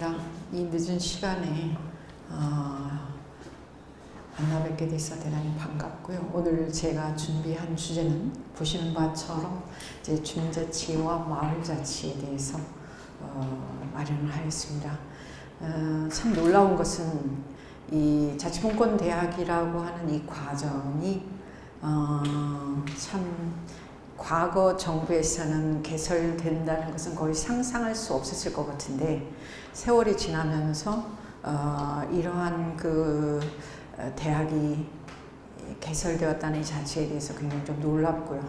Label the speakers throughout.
Speaker 1: 반갑습니다. 이 늦은 시간에 만나 뵙게 돼서 대단히 반갑고요. 오늘 제가 준비한 주제는 보시는 바처럼 이제 중자치와 마을자치에 대해서 마련을 하였습니다. 참 놀라운 것은 이 자치분권대학이라고 하는 이 과정이 참 과거 정부에서는 개설된다는 것은 거의 상상할 수 없었을 것 같은데 세월이 지나면서 이러한 그 대학이 개설되었다는 이 자체에 대해서 굉장히 좀 놀랍고요.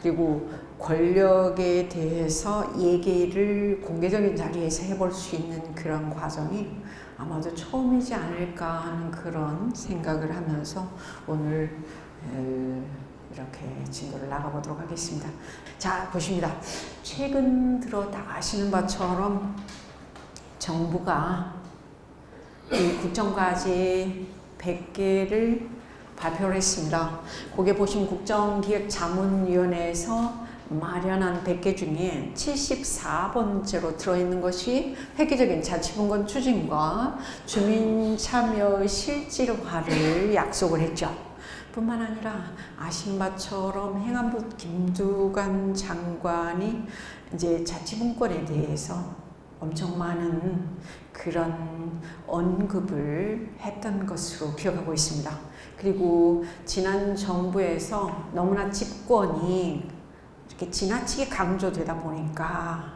Speaker 1: 그리고 권력에 대해서 얘기를 공개적인 자리에서 해볼 수 있는 그런 과정이 아마도 처음이지 않을까 하는 그런 생각을 하면서 오늘 이렇게 진도를 나가보도록 하겠습니다. 자, 보십니다. 최근 들어 다 아시는 바처럼 정부가 이 국정과제 100개를 발표를 했습니다. 거기에 보시면 국정기획자문위원회에서 마련한 100개 중에 74번째로 들어있는 것이 획기적인 자치분권 추진과 주민참여 실질화를 약속을 했죠. 뿐만 아니라 아신 바처럼 행안부 김두관 장관이 이제 자치분권에 대해서 엄청 많은 그런 언급을 했던 것으로 기억하고 있습니다. 그리고 지난 정부에서 너무나 집권이 이렇게 지나치게 강조되다 보니까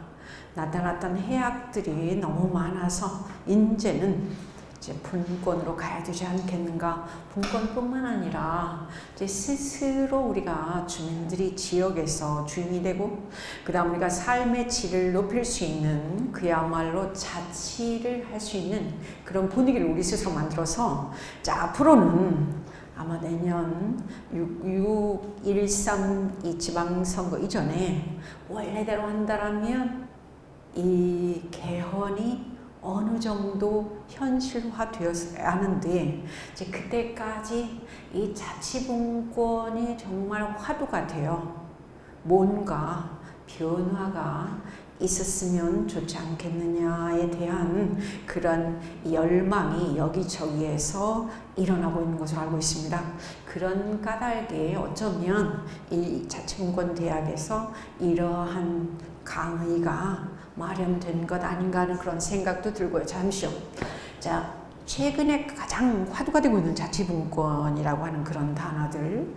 Speaker 1: 나타났던 해악들이 너무 많아서 이제는 이제 분권으로 가야 되지 않겠는가. 분권뿐만 아니라 이제 스스로 우리가 주민들이 지역에서 주인이 되고 그 다음 우리가 삶의 질을 높일 수 있는 그야말로 자치를 할 수 있는 그런 분위기를 우리 스스로 만들어서 자 앞으로는 아마 내년 6.13 이 지방선거 이전에 원래대로 한다라면 이 개헌이 어느 정도 현실화되었어야 하는데 이제 그때까지 이 자치분권이 정말 화두가 되어 뭔가 변화가 있었으면 좋지 않겠느냐에 대한 그런 열망이 여기저기에서 일어나고 있는 것으로 알고 있습니다. 그런 까닭에 어쩌면 이 자치분권대학에서 이러한 강의가 마련된 것 아닌가 하는 그런 생각도 들고요. 잠시요. 자, 최근에 가장 화두가 되고 있는 자치분권이라고 하는 그런 단어들.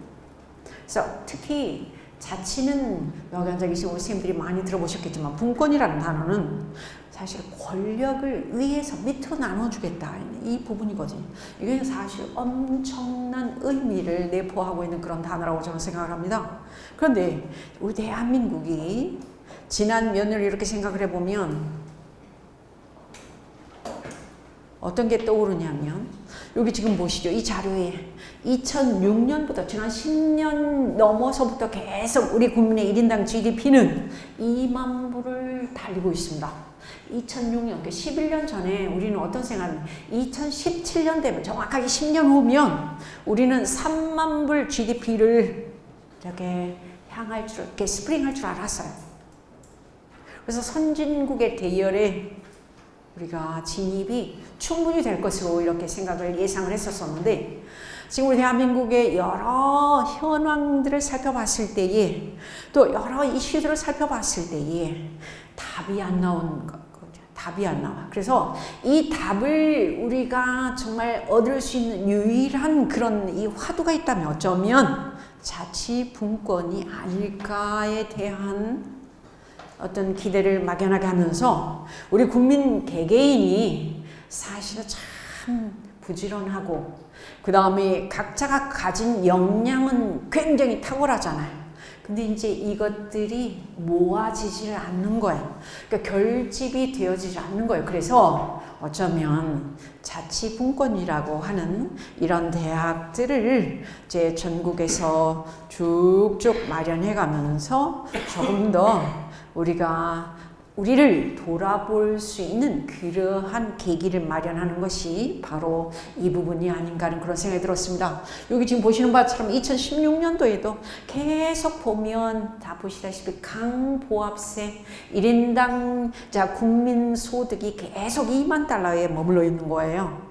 Speaker 1: 그래서 특히 자치는 여기 앉아 계신 우리 선생님들이 많이 들어보셨겠지만 분권이라는 단어는 사실 권력을 위에서 밑으로 나눠주겠다 이 부분이거든요. 이게 사실 엄청난 의미를 내포하고 있는 그런 단어라고 저는 생각을 합니다. 그런데 우리 대한민국이 지난 몇 년을 이렇게 생각을 해보면 어떤 게 떠오르냐면 여기 지금 보시죠. 이 자료에 2006년부터 지난 10년 넘어서부터 계속 우리 국민의 1인당 GDP는 2만 불을 달리고 있습니다. 2006년, 11년 전에 우리는 어떤 생각을 2017년 되면 정확하게 10년 후면 우리는 3만 불 GDP를 이렇게 향할 줄, 이렇게 스프링할 줄 알았어요. 그래서 선진국의 대열에 우리가 진입이 충분히 될 것으로 이렇게 생각을 예상을 했었었는데 지금 우리 대한민국의 여러 현황들을 살펴봤을 때에 또 여러 이슈들을 살펴봤을 때에 답이 안 나온 거죠. 답이 안 나와. 그래서 이 답을 우리가 정말 얻을 수 있는 유일한 그런 이 화두가 있다면 어쩌면 자치분권이 아닐까에 대한 어떤 기대를 막연하게 하면서 우리 국민 개개인이 사실은 참 부지런하고 그 다음에 각자가 가진 역량은 굉장히 탁월하잖아요. 근데 이제 이것들이 모아지질 않는 거예요. 그러니까 결집이 되어지지 않는 거예요. 그래서 어쩌면 자치분권이라고 하는 이런 대학들을 이제 전국에서 쭉쭉 마련해 가면서 조금 더 우리가 우리를 돌아볼 수 있는 그러한 계기를 마련하는 것이 바로 이 부분이 아닌가 하는 그런 생각이 들었습니다. 여기 지금 보시는 바처럼 2016년도에도 계속 보면 다 보시다시피 강보합세 1인당 국민소득이 계속 2만 달러에 머물러 있는 거예요.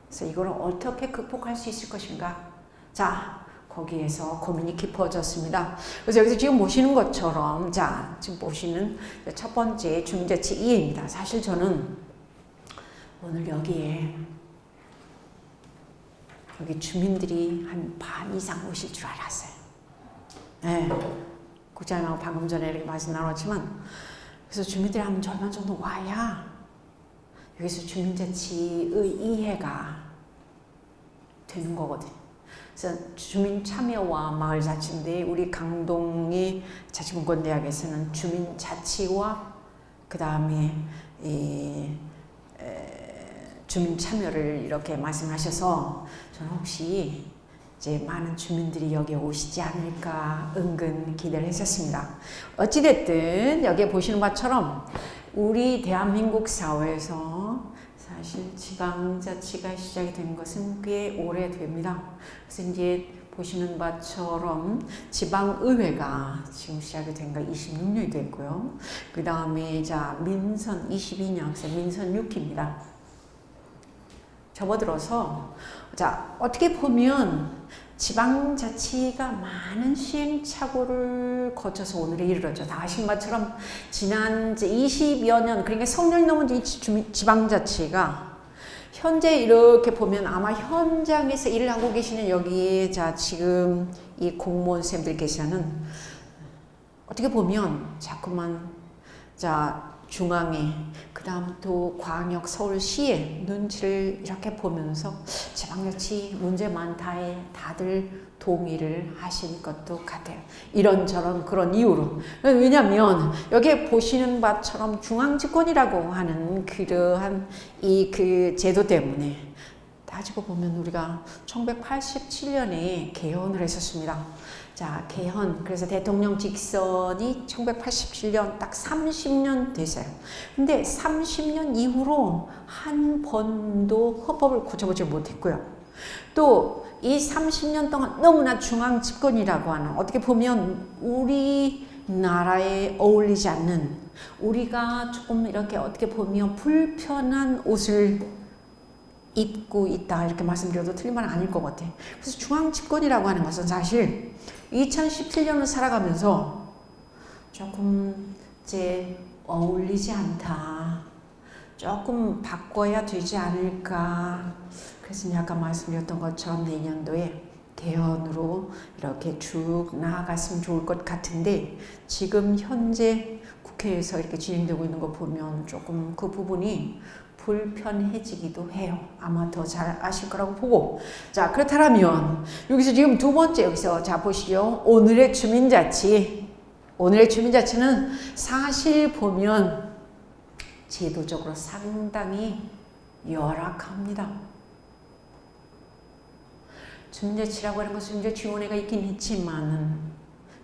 Speaker 1: 그래서 이걸 어떻게 극복할 수 있을 것인가? 자, 거기에서 고민이 깊어졌습니다. 그래서 여기서 지금 보시는 것처럼 자, 지금 보시는 첫 번째 주민자치 이해입니다. 사실 저는 오늘 여기 주민들이 한 반 이상 오실 줄 알았어요. 네. 국장님하고 방금 전에 이렇게 말씀 나눴지만 그래서 주민들이 한 절반 정도 와야 여기서 주민자치의 이해가 되는 거거든요. 그래서 주민 참여와 마을 자치인데 우리 강동의 자치분권대학에서는 주민 자치와 그 다음에 주민 참여를 이렇게 말씀하셔서 저는 혹시 이제 많은 주민들이 여기에 오시지 않을까 은근 기대를 했었습니다. 어찌됐든 여기에 보시는 바처럼 우리 대한민국 사회에서 사실 지방자치가 시작이 된 것은 꽤 오래됩니다. 그래서 이제 보시는 바처럼 지방의회가 지금 시작이 된 거 26년이 됐고요. 그 다음에 자 민선 22년, 그래서 민선 6기입니다. 접어들어서 자 어떻게 보면 지방자치가 많은 시행착오를 거쳐서 오늘에 이르렀죠. 다 아신 것처럼 지난 20여 년, 그러니까 성년이 넘은 지방자치가 현재 이렇게 보면 아마 현장에서 일을 하고 계시는 여기에 자 지금 이 공무원쌤들 계시는 어떻게 보면 자꾸만 자 중앙에 그 다음 또 광역 서울시의 눈치를 이렇게 보면서 지방자치 문제 많다에 다들 동의를 하실 것도 같아요. 이런저런 그런 이유로. 왜냐하면 여기에 보시는 바처럼 중앙집권이라고 하는 그러한 이 그 제도 때문에 따지고 보면 우리가 1987년에 개헌을 했었습니다. 자, 개헌. 그래서 대통령 직선이 1987년 딱 30년 됐어요. 근데 30년 이후로 한 번도 헌법을 고쳐보지 못했고요. 또 이 30년 동안 너무나 중앙 집권이라고 하는 어떻게 보면 우리나라에 어울리지 않는 우리가 조금 이렇게 어떻게 보면 불편한 옷을 입고 있다 이렇게 말씀드려도 틀린 말은 아닐 것 같아요. 그래서 중앙 집권이라고 하는 것은 사실 2017년을 살아가면서 조금 이제 어울리지 않다. 조금 바꿔야 되지 않을까. 그래서 아까 말씀드렸던 것처럼 내년도에 개헌으로 이렇게 쭉 나아갔으면 좋을 것 같은데 지금 현재 국회에서 이렇게 진행되고 있는 거 보면 조금 그 부분이 불편해지기도 해요. 아마 더 잘 아실 거라고 보고. 자, 그렇다면 여기서 지금 두 번째 여기서 자 보시죠. 오늘의 주민자치. 오늘의 주민자치는 사실 보면 제도적으로 상당히 열악합니다. 주민자치라고 하는 것은 이제 주민회가 있긴 했지만은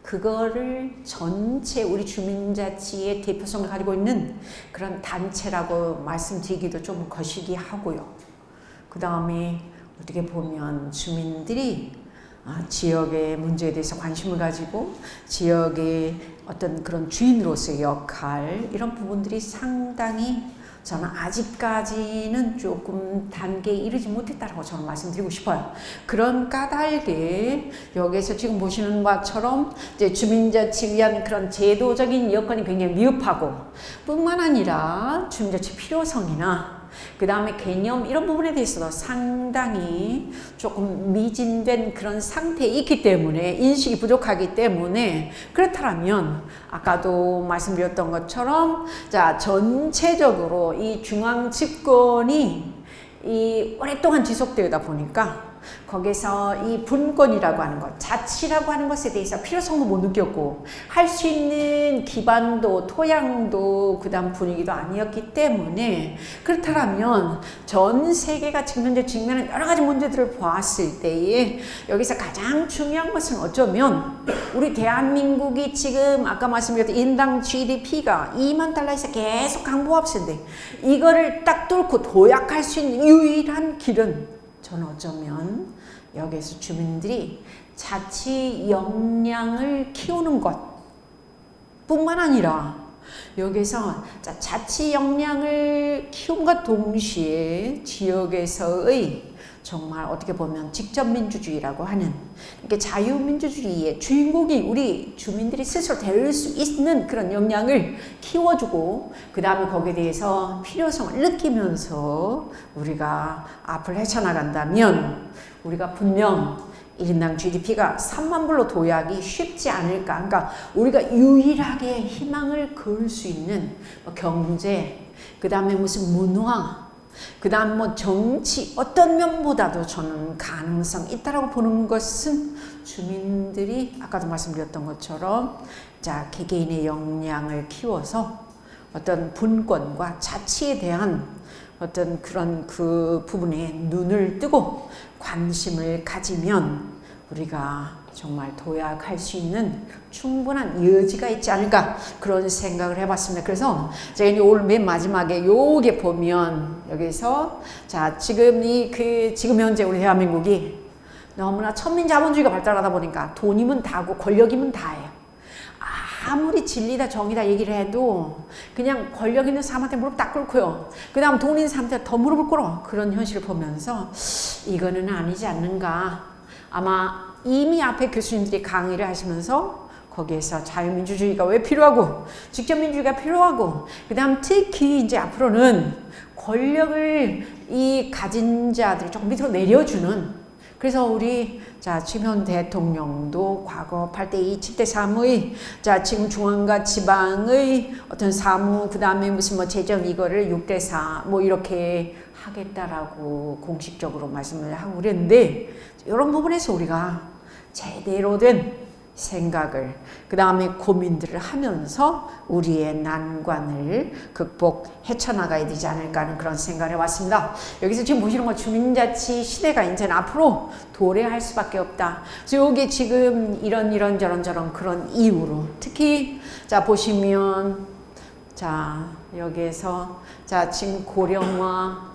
Speaker 1: 그거를 전체 우리 주민자치의 대표성을 가지고 있는 그런 단체라고 말씀드리기도 좀 거시기 하고요. 그 다음에 어떻게 보면 주민들이 지역의 문제에 대해서 관심을 가지고 지역의 어떤 그런 주인으로서의 역할 이런 부분들이 상당히 저는 아직까지는 조금 단계에 이르지 못했다고 저는 말씀드리고 싶어요. 그런 까닭에 여기서 지금 보시는 것처럼 이제 주민자치 위한 그런 제도적인 여건이 굉장히 미흡하고 뿐만 아니라 주민자치 필요성이나 그 다음에 개념 이런 부분에 대해서도 상당히 조금 미진된 그런 상태에 있기 때문에 인식이 부족하기 때문에 그렇다면 아까도 말씀드렸던 것처럼 자 전체적으로 이 중앙 집권이 이 오랫동안 지속되다 보니까 거기서 이 분권이라고 하는 것, 자치라고 하는 것에 대해서 필요성도 못 느꼈고 할 수 있는 기반도 토양도 그 다음 분위기도 아니었기 때문에 그렇다면 전 세계가 지금 현재 직면한 여러 가지 문제들을 보았을 때에 여기서 가장 중요한 것은 어쩌면 우리 대한민국이 지금 아까 말씀드렸던 인당 GDP가 2만 달러에서 계속 강보합세인데 이거를 딱 뚫고 도약할 수 있는 유일한 길은 저는 어쩌면 여기서 주민들이 자치 역량을 키우는 것 뿐만 아니라 여기서 자치 역량을 키움과 동시에 지역에서의 정말 어떻게 보면 직접민주주의라고 하는 이게 자유민주주의의 주인공이 우리 주민들이 스스로 될 수 있는 그런 역량을 키워주고 그 다음에 거기에 대해서 필요성을 느끼면서 우리가 앞을 헤쳐나간다면 우리가 분명 1인당 GDP가 3만 불로 도약이 쉽지 않을까. 그러니까 우리가 유일하게 희망을 걸 수 있는 경제, 그 다음에 무슨 문화, 그 다음 뭐 정치 어떤 면보다도 저는 가능성 있다라고 보는 것은 주민들이 아까도 말씀드렸던 것처럼 자 개개인의 역량을 키워서 어떤 분권과 자치에 대한 어떤 그런 그 부분에 눈을 뜨고 관심을 가지면 우리가 정말 도약할 수 있는 충분한 여지가 있지 않을까 그런 생각을 해봤습니다. 그래서 제가 이제 오늘 맨 마지막에 요게 보면 여기서 자 지금 지금 현재 우리 대한민국이 너무나 천민자본주의가 발달하다 보니까 돈이면 다고 권력이면 다예요. 아무리 진리다 정의다 얘기를 해도 그냥 권력 있는 사람한테 무릎 딱 꿇고요. 그 다음 돈 있는 사람한테 더 무릎을 꿇어. 그런 현실을 보면서 이거는 아니지 않는가. 아마 이미 앞에 교수님들이 강의를 하시면서 거기에서 자유민주주의가 왜 필요하고 직접민주주의가 필요하고 그 다음 특히 이제 앞으로는 권력을 이 가진 자들이 조금 밑으로 내려주는 그래서 우리 자 지금 대통령도 과거 8대2, 7대3의 자 지금 중앙과 지방의 어떤 사무 그 다음에 무슨 뭐 재정 이거를 6대4 뭐 이렇게 하겠다라고 공식적으로 말씀을 하고 그랬는데 이런 부분에서 우리가 제대로 된 생각을 그 다음에 고민들을 하면서 우리의 난관을 헤쳐나가야 되지 않을까 하는 그런 생각을 해봤습니다. 여기서 지금 보시는 건 주민자치 시대가 이제는 앞으로 도래할 수밖에 없다. 그래서 여기 지금 이런 저런 그런 이유로 특히 자 보시면 자 여기에서 자 지금 고령화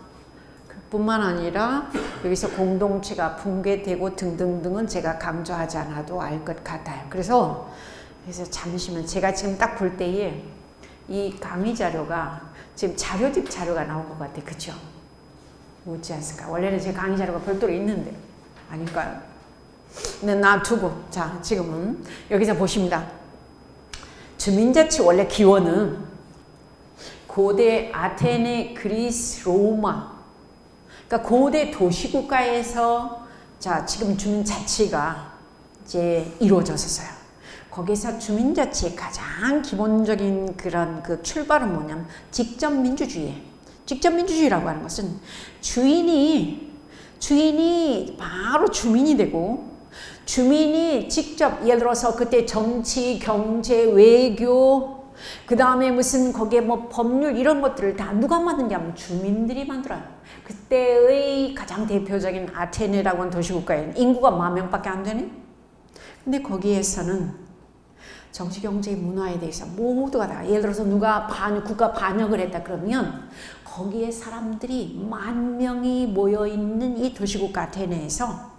Speaker 1: 뿐만 아니라 여기서 공동체가 붕괴되고 등등등은 제가 강조하지 않아도 알 것 같아요. 그래서 잠시만 제가 지금 딱 볼 때에 이 강의 자료가 지금 자료집 자료가 나온 것 같아요. 그죠? 뭐지 않습니까? 원래는 제 강의 자료가 별도로 있는데 아닐까요? 근데 놔두고 자 지금은 여기서 보십니다. 주민자치 원래 기원은 고대 아테네, 그리스, 로마 그러니까 고대 도시국가에서 자 지금 주민자치가 이제 이루어졌었어요. 거기서 주민자치의 가장 기본적인 그런 그 출발은 뭐냐면 직접민주주의예요. 직접민주주의라고 하는 것은 주인이 바로 주민이 되고 주민이 직접 예를 들어서 그때 정치, 경제, 외교 그 다음에 무슨 거기에 뭐 법률 이런 것들을 다 누가 만드냐 하면 주민들이 만들어요. 그때의 가장 대표적인 아테네라고 하는 도시국가에는 인구가 10,000명밖에 안 되네. 근데 거기에서는 정치, 경제, 문화에 대해서 모두가 다 예를 들어서 누가 국가 반역을 했다 그러면 거기에 사람들이 10,000명이 모여있는 이 도시국가 아테네에서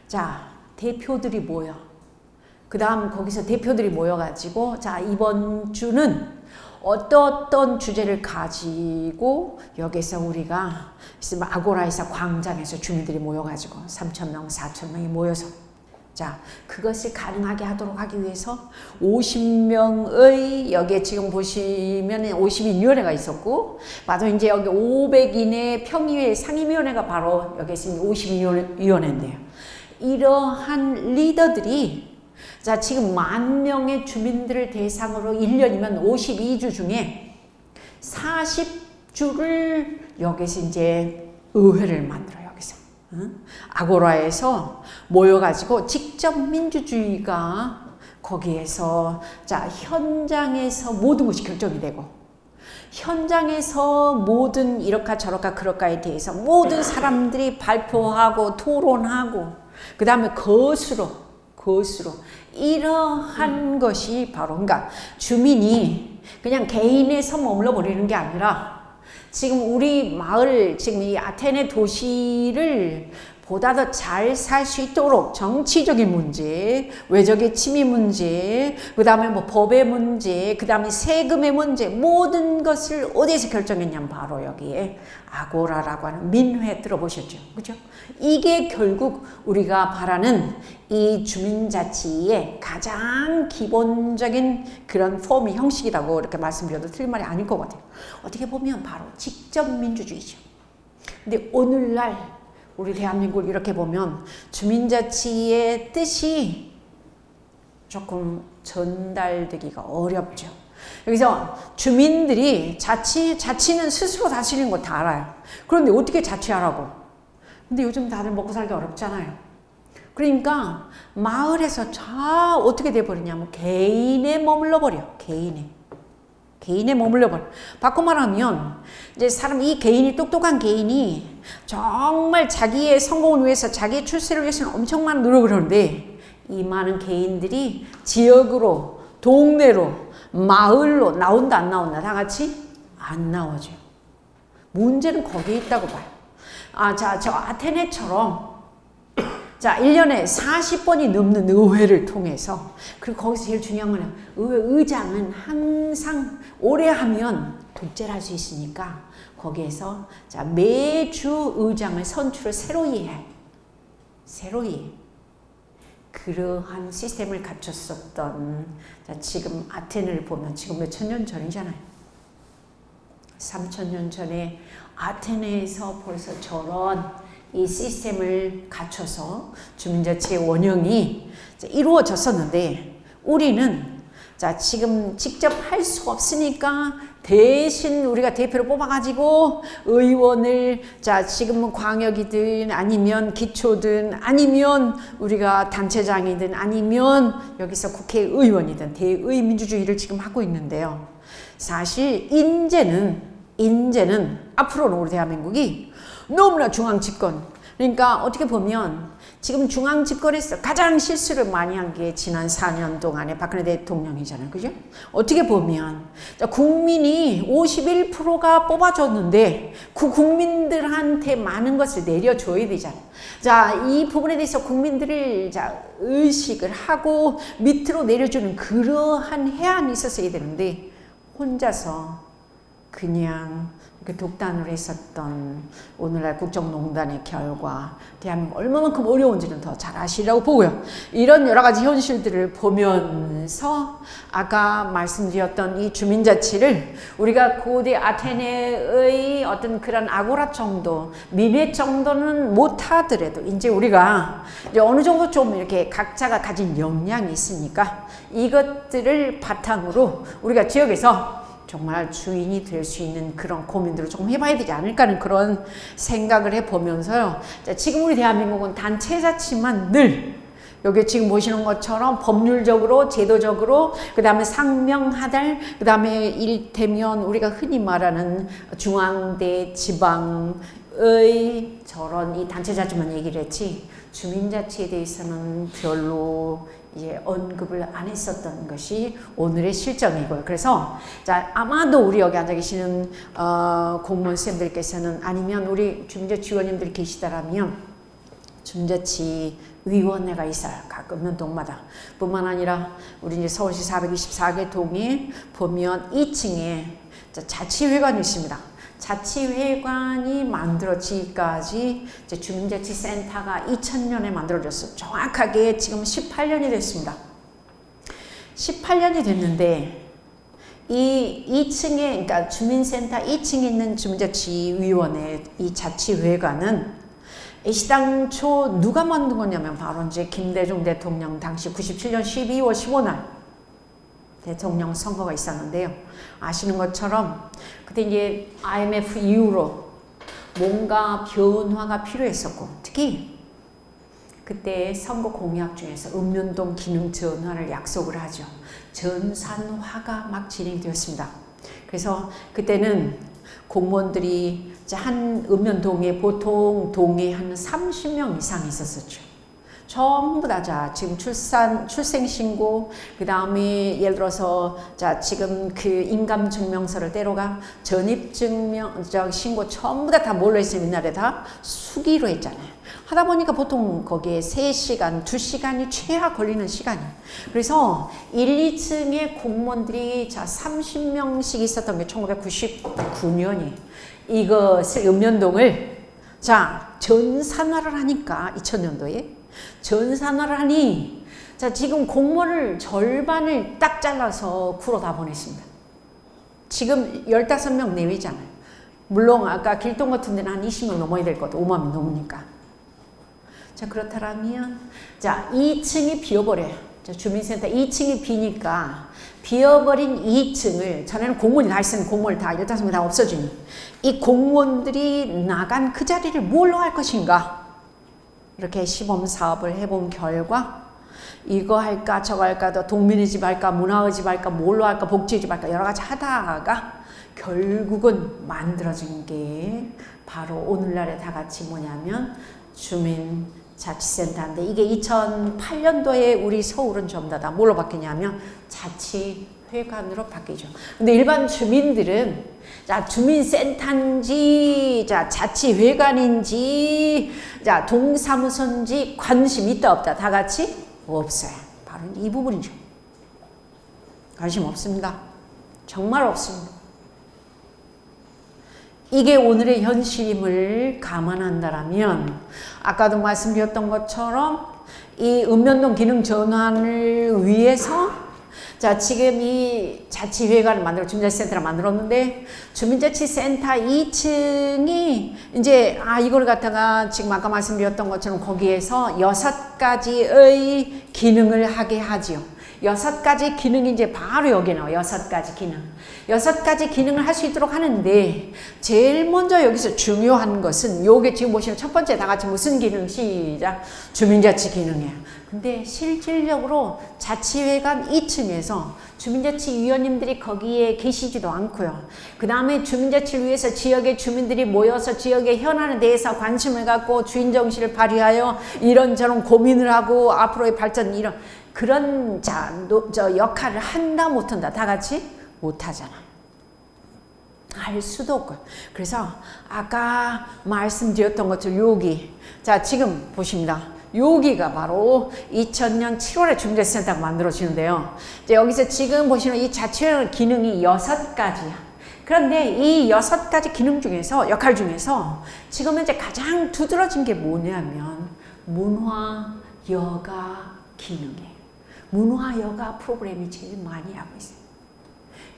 Speaker 1: 자 대표들이 모여 그 다음 거기서 대표들이 모여가지고 자 이번 주는 어떤 주제를 가지고 여기서 우리가 아고라에서 광장에서 주민들이 모여가지고 3,000명, 4,000명이 모여서 자 그것을 가능하게 하도록 하기 위해서 50명의 여기에 지금 보시면 52위원회가 있었고 맞아 이제 여기 500인의 평의회 상임위원회가 바로 여기 있는 52위원회인데요. 이러한 리더들이 자 지금 10,000명의 주민들을 대상으로 1년이면 52주 중에 40주를 여기서 이제 의회를 만들어요. 여기서 아고라에서 모여가지고 직접 민주주의가 거기에서 자 현장에서 모든 것이 결정이 되고 현장에서 모든 이렇까 저렇까 그럴까에 대해서 모든 사람들이 발표하고 토론하고 그 다음에 거수로 이러한 것이 바로 그러니까 주민이 그냥 개인에서 머물러 버리는 게 아니라 지금 우리 마을 지금 이 아테네 도시를 보다 더 잘 살 수 있도록 정치적인 문제, 외적의 침입 문제, 그 다음에 뭐 법의 문제, 그 다음에 세금의 문제, 모든 것을 어디에서 결정했냐면 바로 여기에 아고라라고 하는 민회 들어보셨죠? 그죠? 이게 결국 우리가 바라는 이 주민자치의 가장 기본적인 그런 폼이 형식이라고 이렇게 말씀드려도 틀린 말이 아닐 것 같아요. 어떻게 보면 바로 직접 민주주의죠. 근데 오늘날 우리 대한민국을 이렇게 보면 주민자치의 뜻이 조금 전달되기가 어렵죠. 여기서 주민들이 자치는 스스로 다스리는 거 다 알아요. 그런데 어떻게 자치하라고? 근데 요즘 다들 먹고 살기 어렵잖아요. 그러니까 마을에서 다 어떻게 돼버리냐면 개인에 머물러 버려. 개인에 머물러 버려. 바꿔 말하면 이제 이 개인이 똑똑한 개인이 정말 자기의 성공을 위해서 자기의 출세를 위해서는 엄청 많은 노력을 하는데 이 많은 개인들이 지역으로 동네로 마을로 나온다 안 나온다 다 같이 안 나오죠. 문제는 거기에 있다고 봐요. 저 아테네처럼 1년에 40번이 넘는 의회를 통해서 그리고 거기서 제일 중요한 건 의장은 항상 오래 하면 독재를 할 수 있으니까 거기에서 매주 의장을 선출을 새로이 해. 그러한 시스템을 갖췄었던 지금 아테네를 보면 지금 몇천 년 전이잖아요. 3,000년 전에 아테네에서 벌써 저런 이 시스템을 갖춰서 주민자치의 원형이 이루어졌었는데 우리는 지금 직접 할 수 없으니까 대신 우리가 대표를 뽑아가지고 의원을 지금은 광역이든 아니면 기초든 아니면 우리가 단체장이든 아니면 여기서 국회의원이든 대의민주주의를 지금 하고 있는데요. 사실 인제는 앞으로는 우리 대한민국이 너무나 중앙집권 그러니까 어떻게 보면 지금 중앙집권에서 가장 실수를 많이 한 게 지난 4년 동안에 박근혜 대통령이잖아요. 그죠? 어떻게 보면 국민이 51%가 뽑아줬는데 그 국민들한테 많은 것을 내려줘야 되잖아요. 이 부분에 대해서 국민들을 의식을 하고 밑으로 내려주는 그러한 해안이 있었어야 되는데 혼자서 그냥 독단으로 했었던 오늘날 국정농단의 결과 대한민국 얼마만큼 어려운지는 더 잘 아시라고 보고요. 이런 여러 가지 현실들을 보면서 아까 말씀드렸던 이 주민자치를 우리가 고대 아테네의 어떤 그런 아고라 정도, 민회 정도는 못하더라도 이제 우리가 이제 어느 정도 좀 이렇게 각자가 가진 역량이 있으니까 이것들을 바탕으로 우리가 지역에서 정말 주인이 될 수 있는 그런 고민들을 조금 해봐야 되지 않을까 하는 그런 생각을 해보면서요. 지금 우리 대한민국은 단체자치만 늘 여기 지금 보시는 것처럼 법률적으로 제도적으로 그 다음에 상명하달 그 다음에 이를테면 우리가 흔히 말하는 중앙대 지방의 저런 이 단체자치만 얘기를 했지 주민자치에 대해서는 별로 이제 언급을 안 했었던 것이 오늘의 실정이고요. 그래서 아마도 우리 여기 앉아 계시는 공무원 선생님들께서는 아니면 우리 주민자치 위원님들 계시다라면 주민자치 위원회가 있어요. 가끔 면동마다. 뿐만 아니라 우리 이제 서울시 424개 동에 보면 2층에 자치회관이 있습니다. 자치회관이 만들어지기까지 주민자치센터가 2000년에 만들어졌어요. 정확하게 지금 18년이 됐습니다. 18년이 됐는데 이 2층에 그러니까 주민센터 2층에 있는 주민자치위원회 이 자치회관은 애시당초 누가 만든 거냐면 바로 이제 김대중 대통령 당시 97년 12월 15날 대통령 선거가 있었는데요. 아시는 것처럼 그때 이제 IMF 이후로 뭔가 변화가 필요했었고, 특히 그때 선거 공약 중에서 읍면동 기능 전환을 약속을 하죠. 전산화가 막 진행되었습니다. 그래서 그때는 공무원들이 한 읍면동에 보통 동에 한 30명 이상 있었었죠. 전부 다 지금 출생신고, 그 다음에 예를 들어서 지금 그 인감증명서를 떼러가 전입신고 전부 다 몰려 있으면 옛날에 다 수기로 했잖아요. 하다 보니까 보통 거기에 3시간, 2시간이 최하 걸리는 시간이에요. 그래서 1, 2층에 공무원들이 30명씩 있었던 게 1999년이 이것을 읍면동을 전산화를 하니까 2000년도에 전산화를 하니 지금 공무원을 절반을 딱 잘라서 구로 다 보냈습니다. 지금 15명 내외잖아요. 물론 아까 길동 같은 데는 한 20명 넘어야 될 것 같아요. 5만 명 넘으니까. 그렇다면 2층이 비어버려요. 주민센터 2층이 비니까 비어버린 2층을 전에는 공무원이 다 있으면 공무원을 다 15명 다 없어지니 이 공무원들이 나간 그 자리를 뭘로 할 것인가? 이렇게 시범 사업을 해본 결과 이거 할까 저거 할까 더 동민의 집 할까 문화의 집 할까 뭘로 할까 복지의 집 할까 여러 가지 하다가 결국은 만들어진 게 바로 오늘날에 다 같이 뭐냐면 주민자치센터인데 이게 2008년도에 우리 서울은 전부 다 뭘로 바뀌냐면 자치회관으로 바뀌죠. 근데 일반 주민들은 주민센터인지 자치회관인지 동사무소인지 관심 있다 없다 다 같이 없어요. 바로 이 부분이죠. 관심 없습니다. 정말 없습니다. 이게 오늘의 현실임을 감안한다면 아까도 말씀드렸던 것처럼 이 읍면동 기능 전환을 위해서 지금 이 자치회관을 만들어 주민자치센터를 만들었는데 주민자치센터 2층이 이제 이걸 갖다가 지금 아까 말씀드렸던 것처럼 거기에서 6가지의 기능을 하게 하지요. 6가지 기능이 이제 바로 여기 나와요. 6가지 기능. 6가지 기능을 할 수 있도록 하는데 제일 먼저 여기서 중요한 것은 요게 지금 보시면 첫 번째 다 같이 무슨 기능? 시작. 주민자치 기능이에요. 근데 실질적으로 자치회관 2층에서 주민자치위원님들이 거기에 계시지도 않고요. 그 다음에 주민자치를 위해서 지역의 주민들이 모여서 지역의 현안에 대해서 관심을 갖고 주인정신을 발휘하여 이런저런 고민을 하고 앞으로의 발전 이런 그런 역할을 한다 못한다 다 같이 못하잖아. 할 수도 없고. 그래서 아까 말씀드렸던 것처럼 여기 지금 보십니다. 여기가 바로 2000년 7월에 주민자치센터가 만들어지는데요. 여기서 지금 보시는 이 자치회관 기능이 6가지야. 그런데 이 6가지 기능 중에서 역할 중에서 지금 현재 가장 두드러진 게 뭐냐면 문화 여가 기능이에요. 문화 여가 프로그램이 제일 많이 하고 있어요.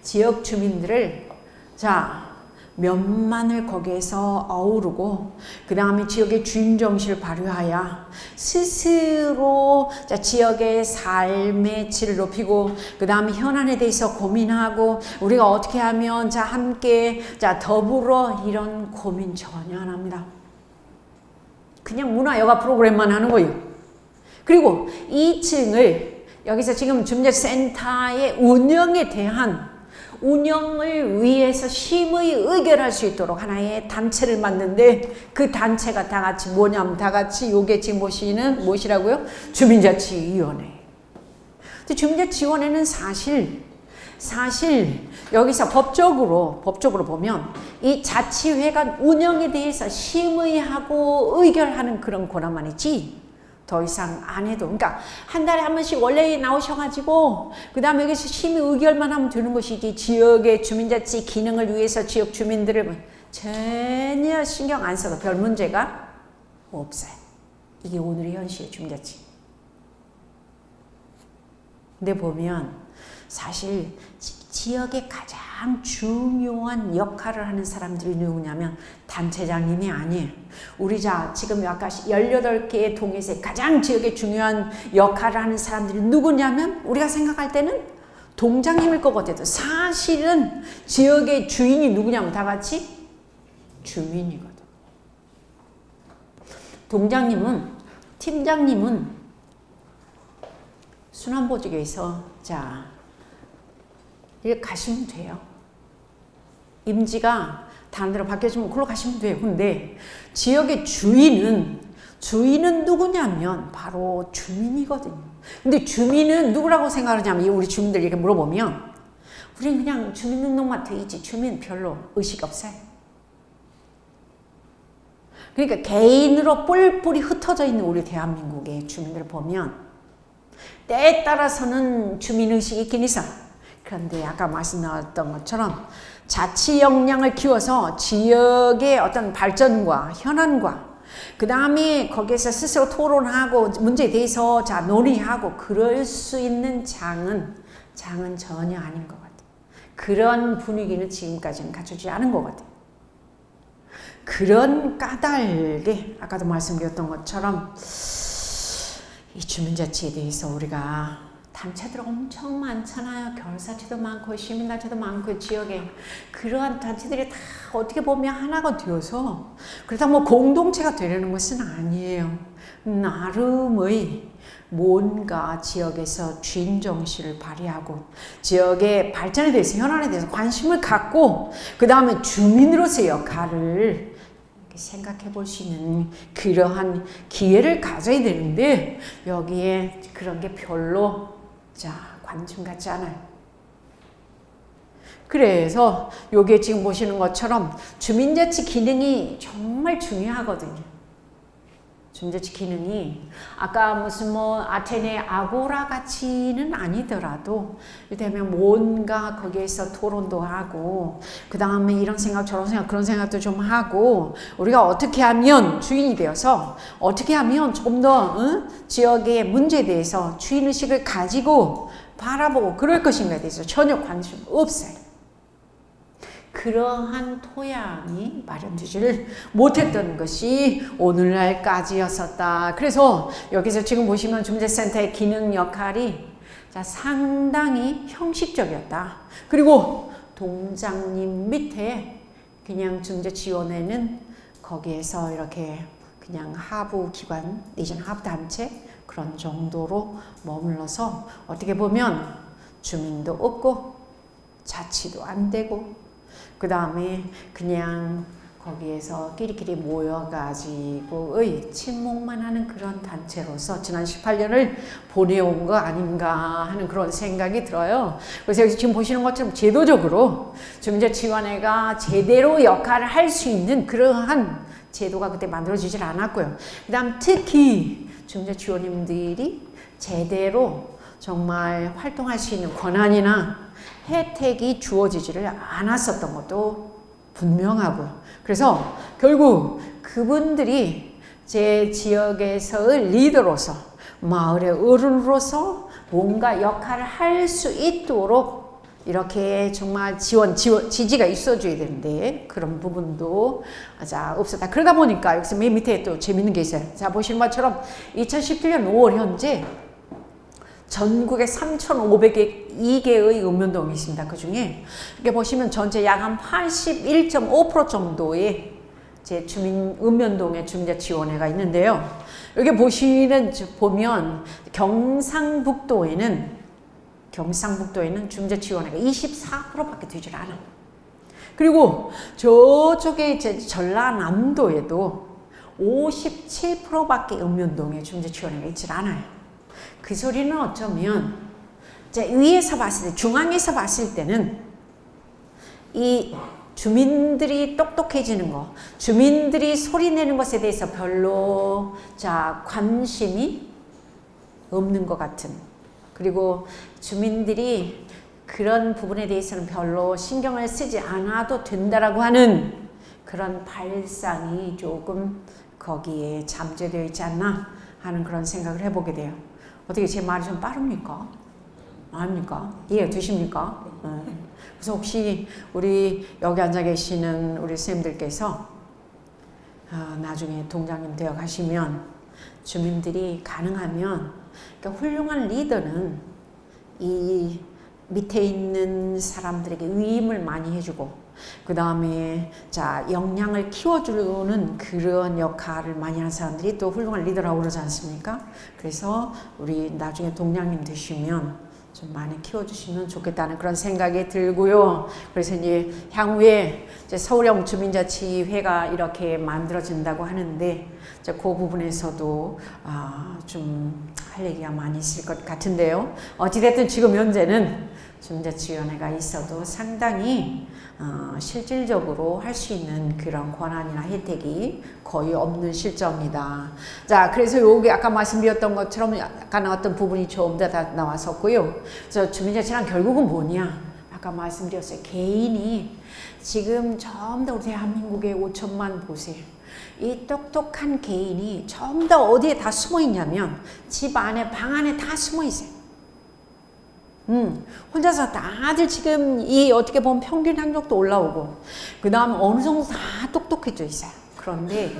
Speaker 1: 지역 주민들을 몇만을 거기에서 어우르고 그 다음에 지역의 주인정신을 발휘하여 스스로 지역의 삶의 질을 높이고 그 다음에 현안에 대해서 고민하고 우리가 어떻게 하면 함께 더불어 이런 고민 전혀 안 합니다. 그냥 문화여가 프로그램만 하는 거예요. 그리고 2층을 여기서 지금 주민자치센터의 운영에 대한 운영을 위해서 심의 의결할 수 있도록 하나의 단체를 만드는데 그 단체가 다 같이 뭐냐면 다 같이 요게 지금 보시는 무엇이라고요? 주민자치위원회. 근데 주민자치위원회는 사실 여기서 법적으로 보면 이 자치회관 운영에 대해서 심의하고 의결하는 그런 권한만 있지 더 이상 안 해도. 그러니까 한 달에 한 번씩 원래 나오셔가지고 그 다음에 여기서 심의 의결만 하면 되는 것이지 지역의 주민자치 기능을 위해서 지역 주민들을 전혀 신경 안 써도 별 문제가 없어요. 이게 오늘의 현실의 주민자치. 근데 보면 사실 지역의 가장 중요한 역할을 하는 사람들이 누구냐면 단체장님이 아니에요. 우리 지금 아까 18개의 동에서 가장 지역에 중요한 역할을 하는 사람들이 누구냐면 우리가 생각할 때는 동장님일 것 같아도 사실은 지역의 주인이 누구냐면 다 같이 주민이거든. 동장님은, 팀장님은 순환보직에서 자 이렇게 가시면 돼요. 임지가 다른 데로 바뀌어지면 그걸로 가시면 돼요. 근데 지역의 주인은 누구냐면 바로 주민이거든요. 근데 주민은 누구라고 생각하냐면 우리 주민들 이렇게 물어보면 우리는 그냥 주민등록만 돼 있지 주민 별로 의식 없어요. 그러니까 개인으로 뿔뿔이 흩어져 있는 우리 대한민국의 주민들을 보면 때에 따라서는 주민의식이 있긴 있어. 그런데 아까 말씀 나왔던 것처럼 자치 역량을 키워서 지역의 어떤 발전과 현안과 그 다음에 거기에서 스스로 토론하고 문제에 대해서 자 논의하고 그럴 수 있는 장은 전혀 아닌 것 같아요. 그런 분위기는 지금까지는 갖추지 않은 것 같아요. 그런 까닭에 아까도 말씀드렸던 것처럼 이 주민자치에 대해서 우리가 단체들 엄청 많잖아요. 결사체도 많고 시민단체도 많고 지역에 그러한 단체들이 다 어떻게 보면 하나가 되어서 그렇다고 뭐 공동체가 되려는 것은 아니에요. 나름의 뭔가 지역에서 주인정신을 발휘하고 지역의 발전에 대해서 현안에 대해서 관심을 갖고 그 다음에 주민으로서의 역할을 생각해 볼 수 있는 그러한 기회를 가져야 되는데 여기에 그런 게 별로 관심 갖지 않아요. 그래서 요게 지금 보시는 것처럼 주민자치 기능이 정말 중요하거든요. 주민자치 기능이 아까 무슨 뭐 아테네 아고라 가치는 아니더라도 이를테면 뭔가 거기에서 토론도 하고 그 다음에 이런 생각 저런 생각 그런 생각도 좀 하고 우리가 어떻게 하면 주인이 되어서 어떻게 하면 조금 더 지역의 문제에 대해서 주인의식을 가지고 바라보고 그럴 것인가에 대해서 전혀 관심 없어요. 그러한 토양이 마련되지를 못했던 것이 오늘날까지였었다. 그래서 여기서 지금 보시면 주민자치센터의 기능 역할이 상당히 형식적이었다. 그리고 동장님 밑에 그냥 주민자치위원회는 거기에서 이렇게 그냥 하부 기관 내지는 하부 단체 그런 정도로 머물러서 어떻게 보면 주민도 없고 자치도 안 되고 그 다음에 그냥 거기에서 끼리끼리 모여가지고의 친목만 하는 그런 단체로서 지난 18년을 보내온 거 아닌가 하는 그런 생각이 들어요. 그래서 여기 지금 보시는 것처럼 제도적으로 주민자치위원회가 제대로 역할을 할 수 있는 그러한 제도가 그때 만들어지질 않았고요. 그 다음 특히 주민자치위원님들이 제대로 정말 활동할 수 있는 권한이나 혜택이 주어지지를 않았었던 것도 분명하고요. 그래서 결국 그분들이 제 지역에서의 리더로서 마을의 어른으로서 뭔가 역할을 할 수 있도록 이렇게 정말 지지가 있어줘야 되는데 그런 부분도 없었다. 그러다 보니까 여기서 맨 밑에 또 재밌는 게 있어요. 자, 보시는 것처럼 2017년 5월 현재 전국에 3,502개의 읍면동이 있습니다. 그 중에 이렇게 보시면 전체 약 한 81.5% 정도의 제 주민 읍면동의 주민자치위원회가 있는데요. 여기 보면 경상북도에는 주민자치위원회가 24%밖에 되질 않아요. 그리고 저쪽에 이제 전라남도에도 57%밖에 읍면동에 주민자치위원회가 있질 않아요. 그 소리는 어쩌면 위에서 봤을 때, 중앙에서 봤을 때는 이 주민들이 똑똑해지는 거, 주민들이 소리내는 것에 대해서 별로 관심이 없는 것 같은, 그리고 주민들이 그런 부분에 대해서는 별로 신경을 쓰지 않아도 된다라고 하는 그런 발상이 조금 거기에 잠재되어 있지 않나 하는 그런 생각을 해보게 돼요. 어떻게 제 말이 좀 빠릅니까? 아닙니까? 이해 되십니까? 그래서 혹시 우리 여기 앉아 계시는 우리 선생님들께서 나중에 동장님 되어 가시면 주민들이 가능하면 그러니까 훌륭한 리더는 이 밑에 있는 사람들에게 위임을 많이 해주고 그 다음에 자 역량을 키워주는 그런 역할을 많이 하는 사람들이 또 훌륭한 리더라고 그러지 않습니까? 그래서 우리 나중에 동량님 되시면 좀 많이 키워주시면 좋겠다는 그런 생각이 들고요. 그래서 이제 향후에 이제 서울형 주민자치회가 이렇게 만들어진다고 하는데 이제 그 부분에서도 좀 할 얘기가 많이 있을 것 같은데요. 어찌됐든 지금 현재는 주민자치위원회가 있어도 상당히 실질적으로 할 수 있는 그런 권한이나 혜택이 거의 없는 실정이다. 자, 그래서 여기 아까 말씀드렸던 것처럼 약간 어떤 부분이 좀 더 다 나왔었고요. 그래서 주민자치란 결국은 뭐냐? 아까 말씀드렸어요. 개인이 지금 전부 다 우리 대한민국의 5천만 보세요. 이 똑똑한 개인이 전부 다 어디에 다 숨어 있냐면 집 안에 방 안에 다 숨어 있어요. 혼자서 다들 지금 이 어떻게 보면 평균 학력도 올라오고 그 다음에 어느 정도 다 똑똑해져 있어요. 그런데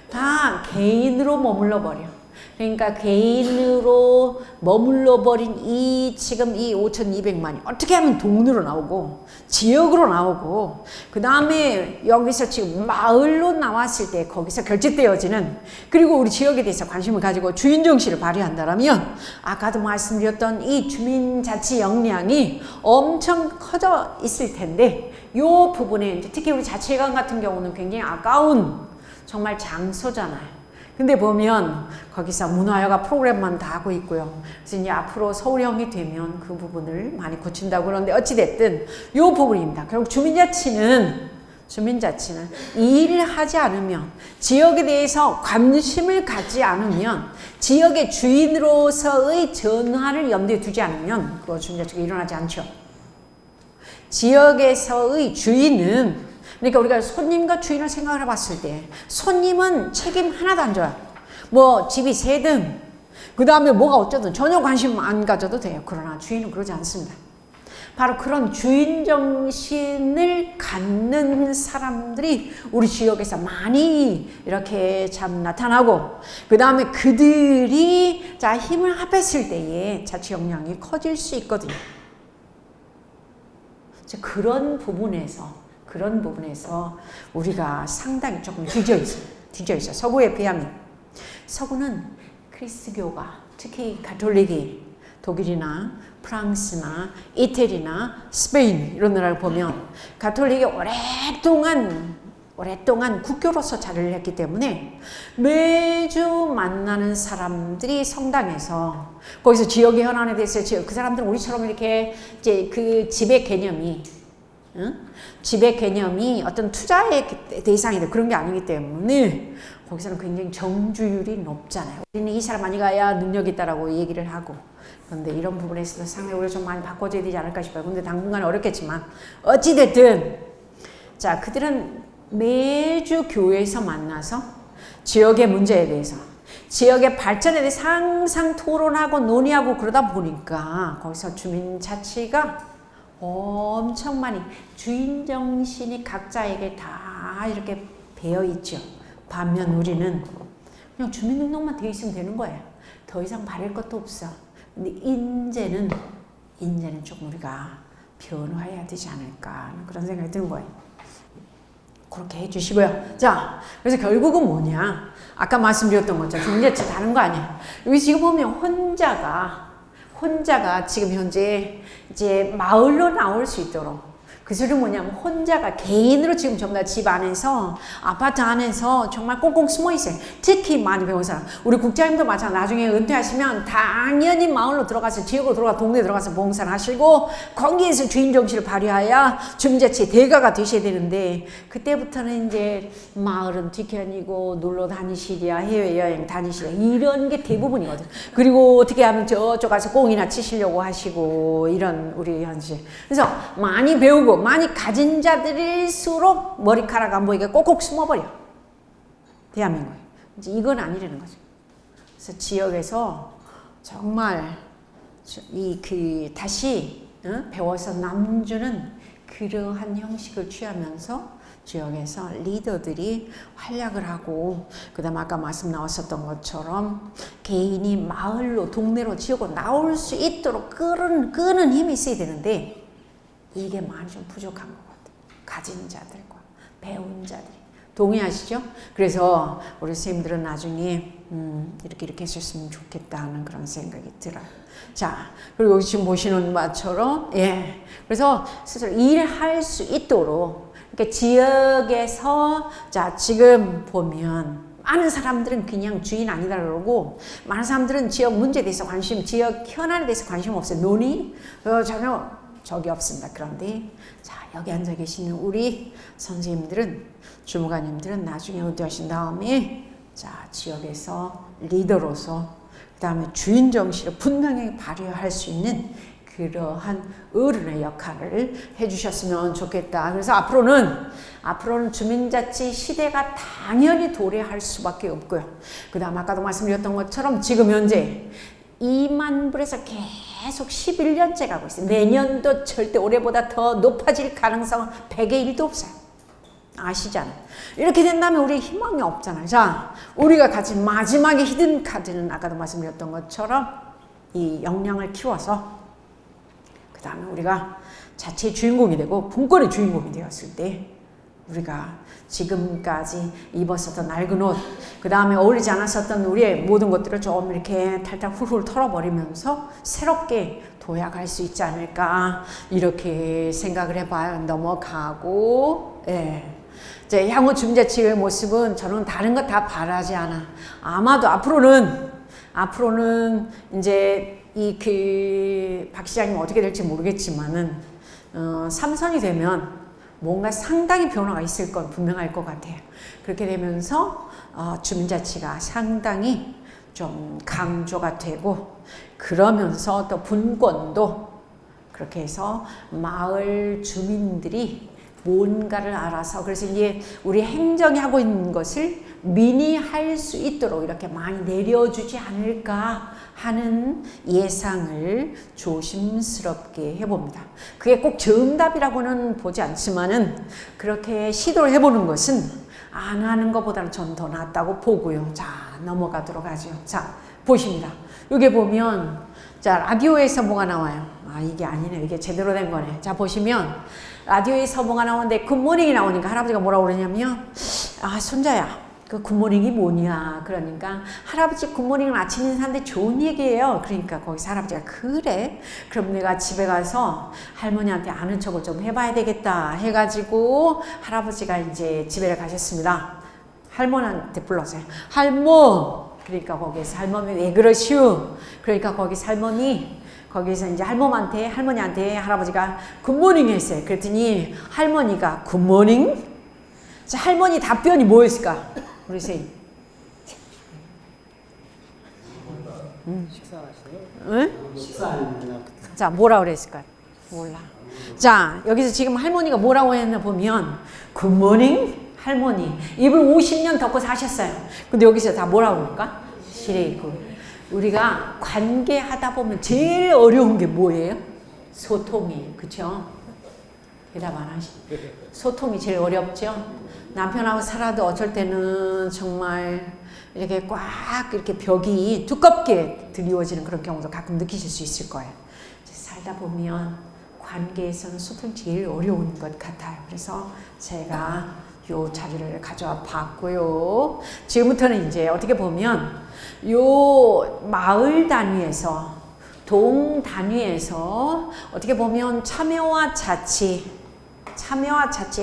Speaker 1: 다 개인으로 머물러 버려. 그러니까 개인으로 머물러 버린 이 지금 이 5,200만이 어떻게 하면 동네로 나오고 지역으로 나오고 그 다음에 여기서 지금 마을로 나왔을 때 거기서 결집되어지는 그리고 우리 지역에 대해서 관심을 가지고 주인정신을 발휘한다면 아까도 말씀드렸던 이 주민자치 역량이 엄청 커져 있을 텐데 이 부분에 이제 특히 우리 자치회관 같은 경우는 굉장히 아까운 정말 장소잖아요. 근데 보면 거기서 문화여가 프로그램만 다 하고 있고요. 그래서 이제 앞으로 서울형이 되면 그 부분을 많이 고친다고 그러는데 어찌됐든 이 부분입니다. 결국 주민자치는 이 일을 하지 않으면 지역에 대해서 관심을 갖지 않으면 지역의 주인으로서의 전환을 염두에 두지 않으면 그 주민자치가 일어나지 않죠. 지역에서의 주인은 그러니까 우리가 손님과 주인을 생각을 해봤을 때 손님은 책임 하나도 안 져요. 뭐 집이 새든 그 다음에 뭐가 어쩌든 전혀 관심 안 가져도 돼요. 그러나 주인은 그러지 않습니다. 바로 그런 주인 정신을 갖는 사람들이 우리 지역에서 많이 이렇게 참 나타나고 그 다음에 그들이 자 힘을 합했을 때에 자치 역량이 커질 수 있거든요. 그런 부분에서 우리가 상당히 조금 뒤져 있어요. 서구에 비하면. 서구는 그리스교가 특히 가톨릭이 독일이나 프랑스나 이태리나 스페인 이런 나라를 보면 가톨릭이 오랫동안 국교로서 자리를 했기 때문에 매주 만나는 사람들이 성당에서 거기서 지역의 현안에 대해서 그 사람들은 우리처럼 이렇게 이제 그 지배 개념이 어떤 투자의 대상이다 그런 게 아니기 때문에 거기서는 굉장히 정주율이 높잖아요. 우리는 이 사람 많이 가야 능력이 있다라고 얘기를 하고 그런데 이런 부분에서 상당히 우리가 좀 많이 바꿔줘야 되지 않을까 싶어요. 근데 당분간 어렵겠지만 어찌됐든 자 그들은 매주 교회에서 만나서 지역의 문제에 대해서 지역의 발전에 대해서 항상 토론하고 논의하고 그러다 보니까 거기서 주민자치가 엄청 많이 주인정신이 각자에게 다 이렇게 배어있죠. 반면 우리는 그냥 주민등록만 되어 있으면 되는 거예요. 더 이상 바랄 것도 없어. 근데 이제는 조금 우리가 변화해야 되지 않을까 그런 생각이 드는 거예요. 그렇게 해주시고요. 자, 그래서 결국은 뭐냐? 아까 말씀드렸던 것처럼 주민자치 다른 거 아니야. 여기 지금 보면 혼자가 지금 현재 이제 마을로 나올 수 있도록 그 소리는 뭐냐면 혼자가 개인으로 지금 전부 다 집 안에서 아파트 안에서 정말 꽁꽁 숨어 있어요. 특히 많이 배운 사람 우리 국장님도 마찬가지 나중에 은퇴하시면 당연히 마을로 들어가서 지역으로 들어가 동네에 들어가서 봉사를 하시고 거기에서 주인정신을 발휘하여 주민자치 대가가 되셔야 되는데 그때부터는 이제 마을은 뒤편이고 놀러 다니시랴 해외여행 다니시랴 이런 게 대부분이거든. 그리고 어떻게 하면 저쪽 가서 꽁이나 치시려고 하시고 이런 우리 현실. 그래서 많이 배우고 많이 가진 자들일수록 머리카락 안 보이게 꼭꼭 숨어버려. 대한민국에. 이제 이건 아니라는 거죠. 그래서 지역에서 정말 다시 배워서 남주는 그러한 형식을 취하면서 지역에서 리더들이 활약을 하고 그다음 아까 말씀 나왔었던 것처럼 개인이 마을로 동네로 지역으로 나올 수 있도록 끄는 힘이 있어야 되는데 이게 많이 좀 부족한 것 같아요. 가진 자들과 배운 자들이. 동의하시죠? 그래서 우리 선생님들은 나중에 이렇게 했었으면 좋겠다 하는 그런 생각이 들어요. 자, 그리고 여기 지금 보시는 바처럼, 예. 그래서 스스로 일할 수 있도록, 그러니까 지역에서, 자, 지금 보면, 많은 사람들은 그냥 주인 아니다 그러고, 많은 사람들은 지역 문제에 대해서 지역 현안에 대해서 관심 없어요. 논의? 전혀 적이 없습니다. 그런데, 자, 여기 앉아 계시는 우리 선생님들은, 주무관님들은 나중에 은퇴하신 다음에, 자, 지역에서 리더로서, 그 다음에 주인 정신을 분명히 발휘할 수 있는 그러한 어른의 역할을 해주셨으면 좋겠다. 그래서 앞으로는 주민자치 시대가 당연히 도래할 수밖에 없고요. 그 다음 아까도 말씀드렸던 것처럼 지금 현재 2만 불에서 계속 11년째 가고 있어요. 내년도 절대 올해보다 더 높아질 가능성은 100의 1도 없어요. 아시잖아요. 이렇게 된다면 우리 희망이 없잖아요. 자, 우리가 가진 마지막의 히든 카드는 아까도 말씀드렸던 것처럼 이 역량을 키워서 그 다음에 우리가 자체의 주인공이 되고 분권의 주인공이 되었을 때 우리가 지금까지 입었었던 낡은 옷, 그 다음에 어울리지 않았었던 우리의 모든 것들을 좀 이렇게 탈탈 훌훌 털어버리면서 새롭게 도약할 수 있지 않을까 이렇게 생각을 해봐요. 넘어가고, 예. 이제 향후 주민자치의 모습은 저는 다른 것 다 바라지 않아. 아마도 앞으로는 이제 박 시장님 어떻게 될지 모르겠지만은, 3선이 되면 뭔가 상당히 변화가 있을 건 분명할 것 같아요. 그렇게 되면서, 주민자치가 상당히 좀 강조가 되고, 그러면서 또 분권도 그렇게 해서 마을 주민들이 뭔가를 알아서, 그래서 이제 우리 행정이 하고 있는 것을 민이 할 수 있도록 이렇게 많이 내려주지 않을까 하는 예상을 조심스럽게 해봅니다. 그게 꼭 정답이라고는 보지 않지만은 그렇게 시도를 해보는 것은 안 하는 것보다는 전 더 낫다고 보고요. 자, 넘어가도록 하죠. 자, 보십니다. 여기 보면, 자, 라디오에서 뭐가 나와요? 아, 이게 아니네. 이게 제대로 된 거네. 자, 보시면 라디오에서 뭐가 나오는데 굿모닝이 나오니까 할아버지가 뭐라고 그러냐면, 아, 손자야, 그 굿모닝이 뭐냐. 그러니까 할아버지 굿모닝은 아침 인사인데 좋은 얘기예요. 그러니까 거기서 할아버지가 그래? 그럼 내가 집에 가서 할머니한테 아는 척을 좀 해봐야 되겠다 해가지고 할아버지가 이제 집에 가셨습니다. 할머니한테 불렀어요. 할머! 그러니까 거기서 할머니 왜 그러시오? 그러니까 거기서 거기서 이제 할머니한테 할아버지가 굿모닝 했어요. 그랬더니 할머니가 굿모닝? 자, 할머니 답변이 뭐였을까? 우리 선생님.
Speaker 2: 식사하시네요?
Speaker 1: 응?
Speaker 2: 식사하는
Speaker 1: 자, 뭐라 그랬을까? 몰라. 자, 여기서 지금 할머니가 뭐라고 했나 보면 굿모닝 할머니. 이분 50년 덮고 사셨어요. 근데 여기서 다 뭐라고 그럴까? 시레이고. 우리가 관계하다 보면 제일 어려운 게 뭐예요? 소통이에요. 그쵸? 대답 안 하시. 소통이 제일 어렵죠? 남편하고 살아도 어쩔 때는 정말 이렇게 꽉 이렇게 벽이 두껍게 드리워지는 그런 경우도 가끔 느끼실 수 있을 거예요. 살다 보면 관계에서는 소통이 제일 어려운 것 같아요. 그래서 제가 요 자료를 가져와 봤고요. 지금부터는 이제 어떻게 보면 요 마을 단위에서 동 단위에서 어떻게 보면 참여와 자치의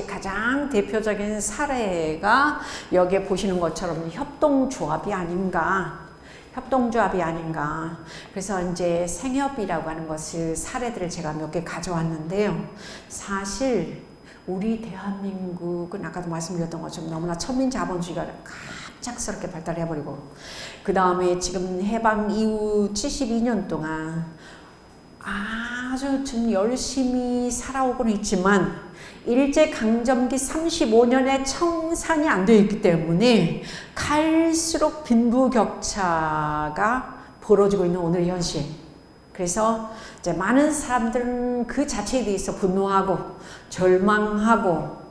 Speaker 1: 가장 대표적인 사례가 여기에 보시는 것처럼 협동조합이 아닌가. 그래서 이제 생협이라고 하는 것을 사례들을 제가 몇 개 가져왔는데요. 사실 우리 대한민국은 아까도 말씀드렸던 것처럼 너무나 천민자본주의가 갑작스럽게 발달해버리고 그 다음에 지금 해방 이후 72년 동안 아주 좀 열심히 살아오고는 있지만 일제강점기 35년의 청산이 안 되어 있기 때문에 갈수록 빈부격차가 벌어지고 있는 오늘의 현실. 그래서 이제 많은 사람들은 그 자체에 대해서 분노하고 절망하고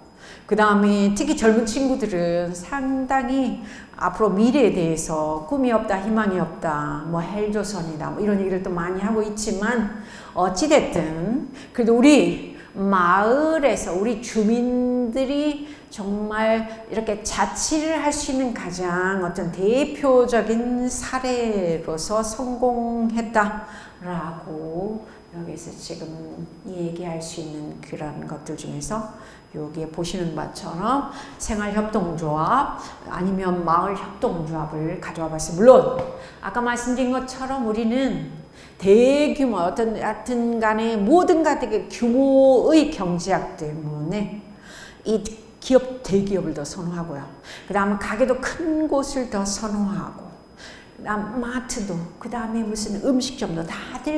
Speaker 1: 그 다음에 특히 젊은 친구들은 상당히 앞으로 미래에 대해서 꿈이 없다, 희망이 없다, 뭐 헬조선이다, 뭐 이런 얘기를 또 많이 하고 있지만 어찌됐든 그래도 우리 마을에서 우리 주민들이 정말 이렇게 자치를 할 수 있는 가장 어떤 대표적인 사례로서 성공했다라고 여기서 지금 얘기할 수 있는 그런 것들 중에서 여기에 보시는 바처럼 생활협동조합 아니면 마을협동조합을 가져와 봤어요. 물론 아까 말씀드린 것처럼 우리는 대규모 어떤 하여튼 간에 모든 가닥의 규모의 경제학 때문에 이 기업, 대기업을 더 선호하고요. 그 다음에 가게도 큰 곳을 더 선호하고, 그 다음 마트도, 그 다음에 무슨 음식점도 다들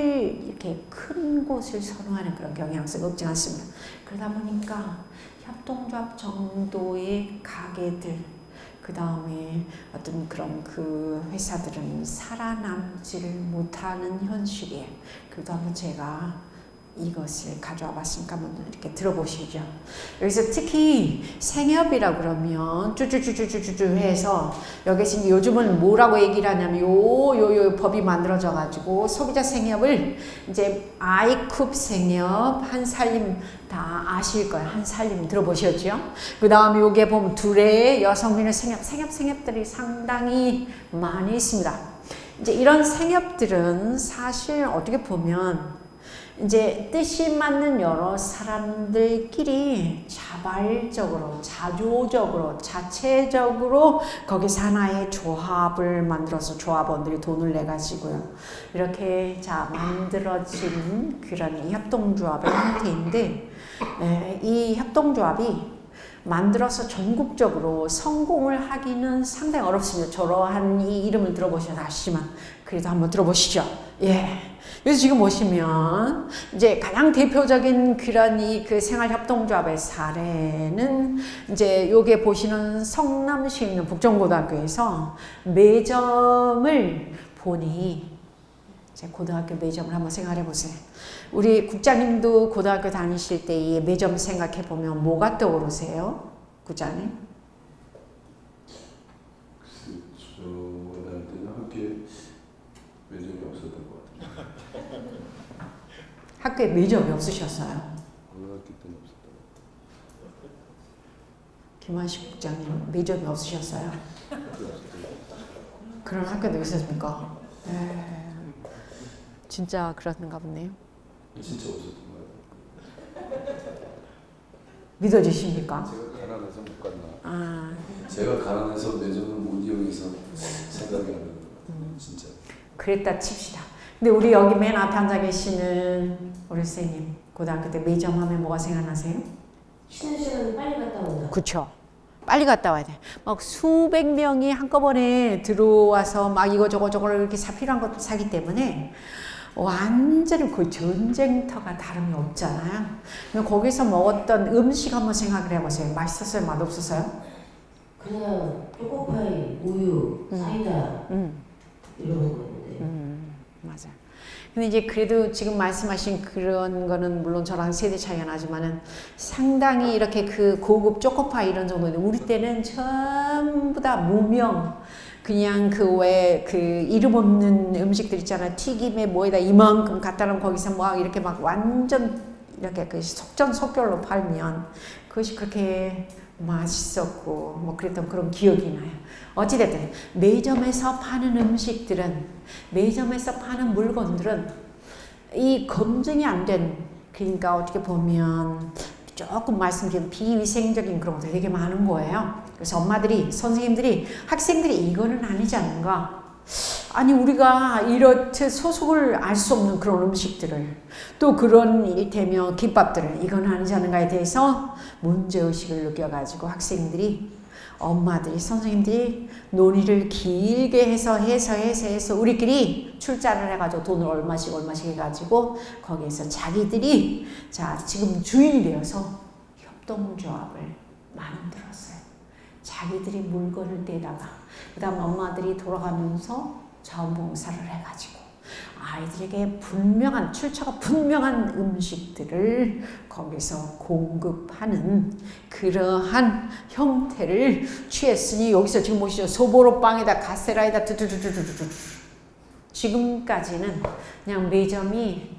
Speaker 1: 이렇게 큰 곳을 선호하는 그런 경향성이 없지 않습니다. 그러다 보니까 협동조합 정도의 가게들, 그 다음에 어떤 그런 그 회사들은 살아남지를 못하는 현실이에요. 그래도 한번 제가 이것을 가져와 봤으니까 한번 이렇게 들어보시죠. 여기서 특히 생협이라 그러면 쭈쭈쭈쭈쭈쭈 해서 여기서 이제 요즘은 뭐라고 얘기를 하냐면 요 법이 만들어져 가지고 소비자 생협을 이제 아이쿱 생협, 한살림 다 아실 거예요. 한살림 들어보셨죠? 그 다음에 요게 보면 둘의 여성민의 생협들이 상당히 많이 있습니다. 이제 이런 생협들은 사실 어떻게 보면 이제 뜻이 맞는 여러 사람들끼리 자발적으로, 자조적으로, 자체적으로 거기서 하나의 조합을 만들어서 조합원들이 돈을 내 가지고요. 이렇게 자 만들어진 그런 협동조합의 형태인데, 이 협동조합이 만들어서 전국적으로 성공을 하기는 상당히 어렵습니다. 저러한 이 이름을 들어보셔서 아시지만 그래도 한번 들어보시죠. 예. 그래서 지금 보시면 이제 가장 대표적인 그런 그 생활협동조합의 사례는 이제 요게 보시는 성남시에 있는 북정고등학교에서 매점을 보니, 제 고등학교 매점을 한번 생각해 보세요. 우리 국장님도 고등학교 다니실 때 이 매점 생각해 보면 뭐가 떠오르세요? 국장님?
Speaker 2: 저 고등학교 때는 학교에 매점이 없었던 것 같아요.
Speaker 1: 학교에 매점이 없으셨어요?
Speaker 2: 고등학교 때는 없었던 것 같아요.
Speaker 1: 김한식 국장님 매점이 없으셨어요? 그런 학교도 있었습니까? 진짜 그렇는가 보네요.
Speaker 2: 진짜 없었던 것 같아요.
Speaker 1: 믿어지십니까?
Speaker 2: 제가 가난해서 못 갔나?
Speaker 1: 아,
Speaker 2: 제가 가난해서 매점을 못 이용해서 생각이 안 나는 것 진짜.
Speaker 1: 그랬다 칩시다. 근데 우리 여기 맨 앞에 앉아 계시는 우리 선생님, 고등학교 때 매점 하면 뭐가 생각나세요?
Speaker 3: 쉬는 시간에 빨리 갔다 온다.
Speaker 1: 그쵸. 빨리 갔다 와야 돼. 막 수백 명이 한꺼번에 들어와서 막 이거저거 저거를 이렇게 필요한 것도 사기 때문에 완전히 그 전쟁터가 다름이 없잖아요. 그럼 거기서 먹었던 음식 한번 생각을 해보세요. 맛있었어요? 맛없었어요?
Speaker 3: 그냥 초코파이, 우유, 사이다 이런 거였는데.
Speaker 1: 맞아. 근데 이제 그래도 지금 말씀하신 그런 거는 물론 저랑 세대 차이가 나지만은 상당히 이렇게 그 고급 초코파이 이런 정도인데 우리 때는 전부 다 무명. 그냥 그 왜 그 이름 없는 음식들 있잖아. 튀김에 뭐에다 이만큼 갖다 놓으면 거기서 막 이렇게 막 완전 이렇게 그 속전속결로 팔면 그것이 그렇게 맛있었고 뭐 그랬던 그런 기억이 나요. 어찌됐든 매점에서 파는 음식들은, 매점에서 파는 물건들은 이 검증이 안 된, 그러니까 어떻게 보면 조금 말씀드린 비위생적인 그런 것들이 되게 많은 거예요. 그래서 엄마들이, 선생님들이, 학생들이 이거는 아니지 않는가? 아니 우리가 이렇게 소속을 알 수 없는 그런 음식들을, 또 그런 이를테면 김밥들을 이건 아니지 않는가에 대해서 문제의식을 느껴가지고 학생들이, 엄마들이, 선생님들이 논의를 길게 해서 우리끼리 출자를 해가지고 돈을 얼마씩 해가지고 거기에서 자기들이 자 지금 주인이 되어서 협동조합을 만들었어요. 자기들이 물건을 떼다가 그 다음 엄마들이 돌아가면서 자원봉사를 해가지고 아이들에게 분명한, 출처가 분명한 음식들을 거기서 공급하는 그러한 형태를 취했으니 여기서 지금 보시죠. 소보로빵에다 카스테라에다 두두두두두두. 지금까지는 그냥 매점이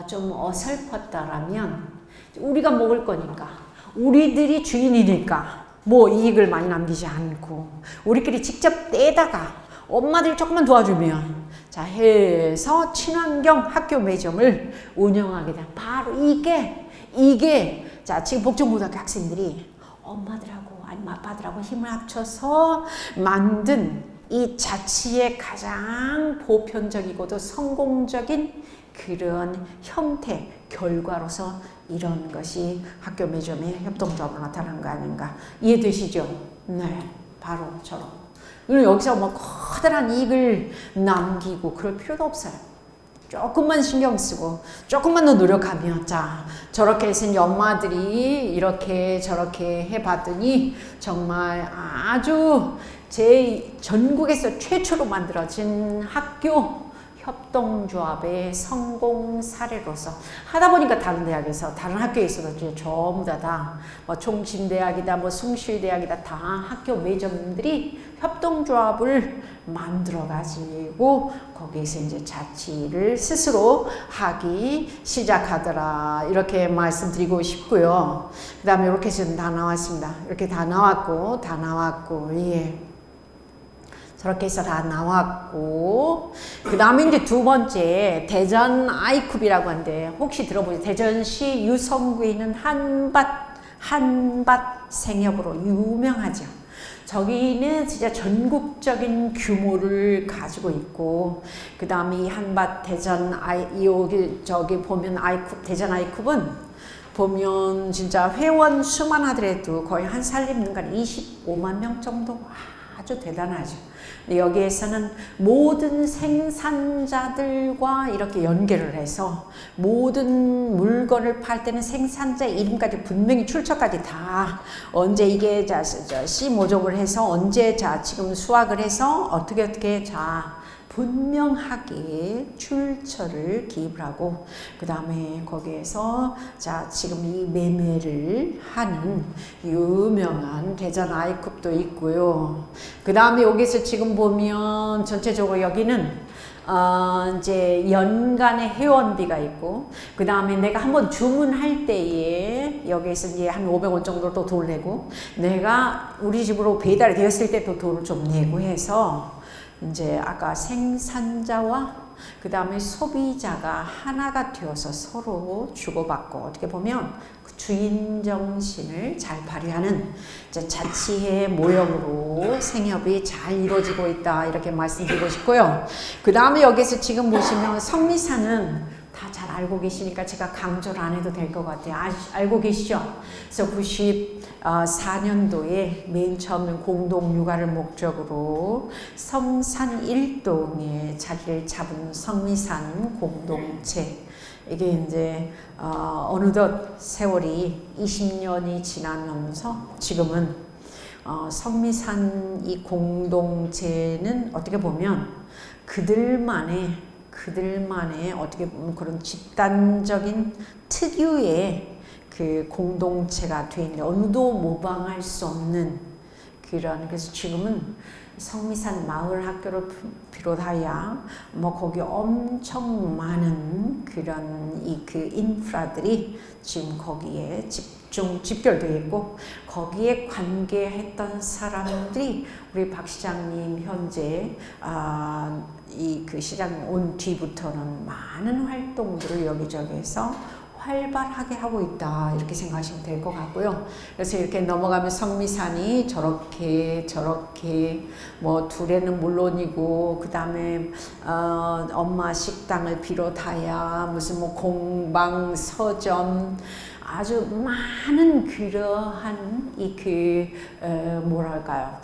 Speaker 1: 좀 어설펐다라면 우리가 먹을 거니까, 우리들이 주인이니까 뭐 이익을 많이 남기지 않고 우리끼리 직접 떼다가 엄마들이 조금만 도와주면 자 해서 친환경 학교 매점을 운영하게 된 바로 이게 자 지금 복정고등학교 학생들이 엄마들하고 아니면 아빠들하고 힘을 합쳐서 만든 이 자치의 가장 보편적이고도 성공적인 그런 형태 결과로서 이런 것이 학교 매점의 협동조합으로 나타난 거 아닌가 이해되시죠? 네, 바로 저런. 그리고 여기서 뭐 커다란 이익을 남기고 그럴 필요도 없어요. 조금만 신경 쓰고 조금만 더 노력하면 자 저렇게 해서 엄마들이 이렇게 저렇게 해봤더니 정말 아주 제 전국에서 최초로 만들어진 학교 협동조합의 성공 사례로서 하다 보니까 다른 대학에서 다른 학교에서도 이제 전부 다뭐 총신대학이다 뭐 숭실대학이다 다 학교 매점들이 협동조합을 만들어 가지고 거기에서 이제 자치를 스스로 하기 시작하더라 이렇게 말씀드리고 싶고요. 그 다음에 이렇게 해서 다 나왔습니다. 이렇게 다 나왔고 예. 저렇게 해서 다 나왔고 그 다음에 이제 두 번째 대전 아이쿱이라고 하는데 혹시 들어보세요. 대전시 유성구에 있는 한밭 생협으로 유명하죠. 저기는 진짜 전국적인 규모를 가지고 있고 그 다음에 이 한밭 대전 여기 저기 보면 대전 아이쿱은 보면 진짜 회원 수만 하더라도 거의 한 살림능가 25만 명 정도 아주 대단하죠. 여기에서는 모든 생산자들과 이렇게 연계를 해서 모든 물건을 팔 때는 생산자 이름까지 분명히 출처까지 다 언제 이게 씨 모종을 해서 언제 지금 수확을 해서 어떻게 분명하게 출처를 기입을 하고 그 다음에 거기에서 지금 이 매매를 하는 유명한 대전 아이쿱도 있고요. 그 다음에 여기서 지금 보면 전체적으로 여기는 이제 연간의 회원비가 있고 그 다음에 내가 한번 주문할 때에 여기에서 이제 한 500원 정도 또 돈을 내고 내가 우리 집으로 배달이 되었을 때 또 돈을 좀 내고 해서 이제 아까 생산자와 그 다음에 소비자가 하나가 되어서 서로 주고받고 어떻게 보면 그 주인 정신을 잘 발휘하는 이제 자치의 모형으로 생협이 잘 이루어지고 있다 이렇게 말씀드리고 싶고요. 그 다음에 여기서 지금 보시면 성미사는 다 잘 알고 계시니까 제가 강조를 안 해도 될 것 같아요. 알고 계시죠? 그래서 94년도에 맨 처음 공동 육아를 목적으로 성산 1동에 자리를 잡은 성미산 공동체 이게 이제 어느덧 세월이 20년이 지나면서 지금은 성미산 이 공동체는 어떻게 보면 그들만의 어떻게 보면 그런 집단적인 특유의 그 공동체가 돼 있는데 어느도 모방할 수 없는 그래서 지금은 성미산 마을 학교를 비롯하여 뭐 거기 엄청 많은 그런 그 인프라들이 지금 거기에 집결되어 있고 거기에 관계했던 사람들이 우리 박 시장님 현재 이 그 시장 온 뒤부터는 많은 활동들을 여기저기에서 활발하게 하고 있다 이렇게 생각하시면 될 것 같고요. 그래서 이렇게 넘어가면 성미산이 저렇게 뭐 둘에는 물론이고 그 다음에 엄마 식당을 비롯하여 무슨 뭐 공방 서점 아주 많은 그러한 뭐랄까요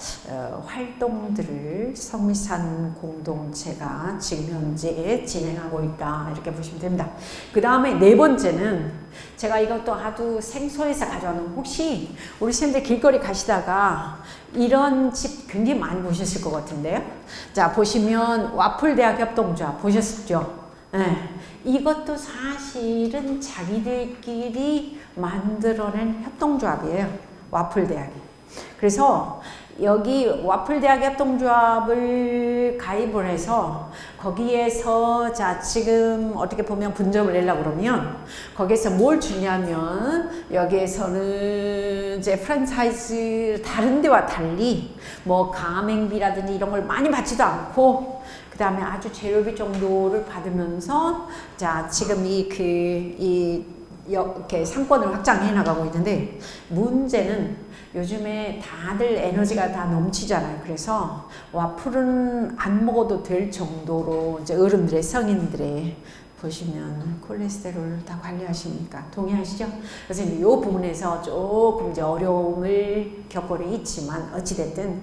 Speaker 1: 활동들을 성미산 공동체가 지금 현재 진행하고 있다 이렇게 보시면 됩니다. 그 다음에 네 번째는 제가 이것도 아주 생소해서 가져왔는 혹시 우리 선생님들 길거리 가시다가 이런 집 굉장히 많이 보셨을 것 같은데요. 자 보시면 와플대학 협동조합 보셨죠? 네. 이것도 사실은 자기들끼리 만들어낸 협동조합이에요. 와플대학이. 그래서 여기 와플대학 협동조합을 가입을 해서 거기에서 자 지금 어떻게 보면 분점을 내려고 그러면 거기에서 뭘 주냐면 여기에서는 이제 프랜차이즈 다른 데와 달리 뭐 가맹비라든지 이런 걸 많이 받지도 않고 그 다음에 아주 재료비 정도를 받으면서 자 지금 이렇게 상권을 확장해 나가고 있는데 문제는 요즘에 다들 에너지가 다 넘치잖아요. 그래서 와플은 안 먹어도 될 정도로 이제 어른들의 성인들의 보시면 콜레스테롤 다 관리하시니까 동의하시죠? 그래서 이 부분에서 조금 이제 어려움을 겪고는 있지만 어찌됐든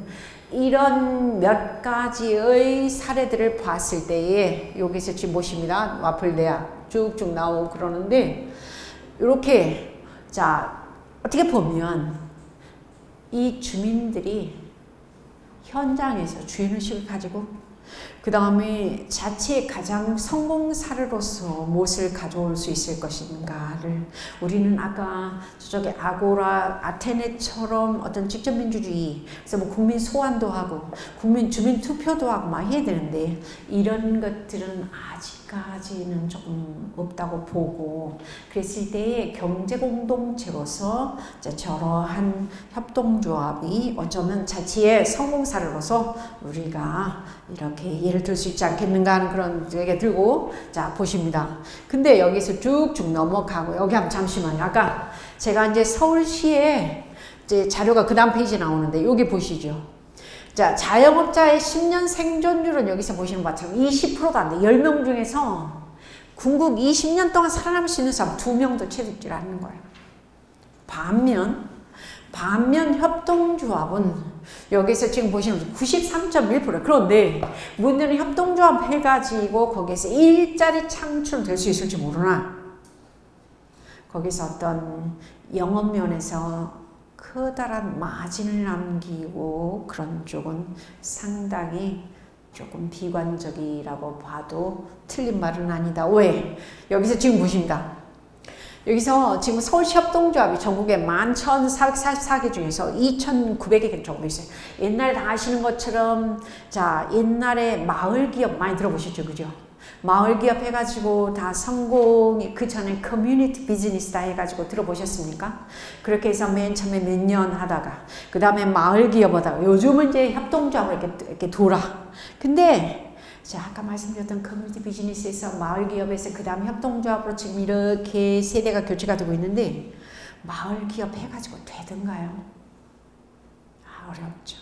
Speaker 1: 이런 몇 가지의 사례들을 봤을 때에 여기서 지금 보십니다. 와플대학 쭉쭉 나오고 그러는데 이렇게 자 어떻게 보면 이 주민들이 현장에서 주인의식을 가지고 그 다음에 자체의 가장 성공 사례로서 무엇을 가져올 수 있을 것인가를 우리는 아까 저쪽에 아고라 아테네처럼 어떤 직접 민주주의 그래서 뭐 국민 소환도 하고 주민 투표도 하고 막 해야 되는데 이런 것들은 아직까지는 조금 없다고 보고 그랬을 때에 경제 공동체로서 저러한 협동조합이 어쩌면 자체의 성공 사례로서 우리가 이렇게 예를 들 수 있지 않겠는가 하는 그런 얘기 들고 자 보십니다. 근데 여기서 쭉쭉 넘어가고 여기 한번 잠시만요. 아까 제가 이제 서울시에 이제 자료가 그 다음 페이지 나오는데 여기 보시죠. 자 자영업자의 10년 생존율은 여기서 보시는 것처럼 20%도 안 돼. 10명 중에서 궁극 20년 동안 살아남을 수 있는 사람 2명도 채되지 않는 거예요. 반면 협동조합은 여기서 지금 보시면 93.1% 그런데 문제는 협동조합 해가지고 거기서 일자리 창출될 수 있을지 모르나 거기서 어떤 영업면에서 커다란 마진을 남기고 그런 쪽은 상당히 조금 비관적이라고 봐도 틀린 말은 아니다. 왜? 여기서 지금 보십니다. 여기서 지금 서울시 협동조합이 전국에 11,444개 중에서 2,900개 정도 있어요. 옛날에 다 아시는 것처럼 자 옛날에 마을기업 많이 들어보셨죠? 그죠? 마을기업 해가지고 다 성공이 그 전에 커뮤니티 비즈니스 다 해가지고 들어보셨습니까? 그렇게 해서 맨 처음에 몇 년 하다가 그 다음에 마을기업 하다가 요즘은 이제 협동조합을 이렇게 돌아. 근데 자, 아까 말씀드렸던 커뮤니티 비즈니스에서 마을기업에서 그 다음 협동조합으로 지금 이렇게 세대가 교체가 되고 있는데 마을기업 해가지고 되던가요? 아, 어렵죠.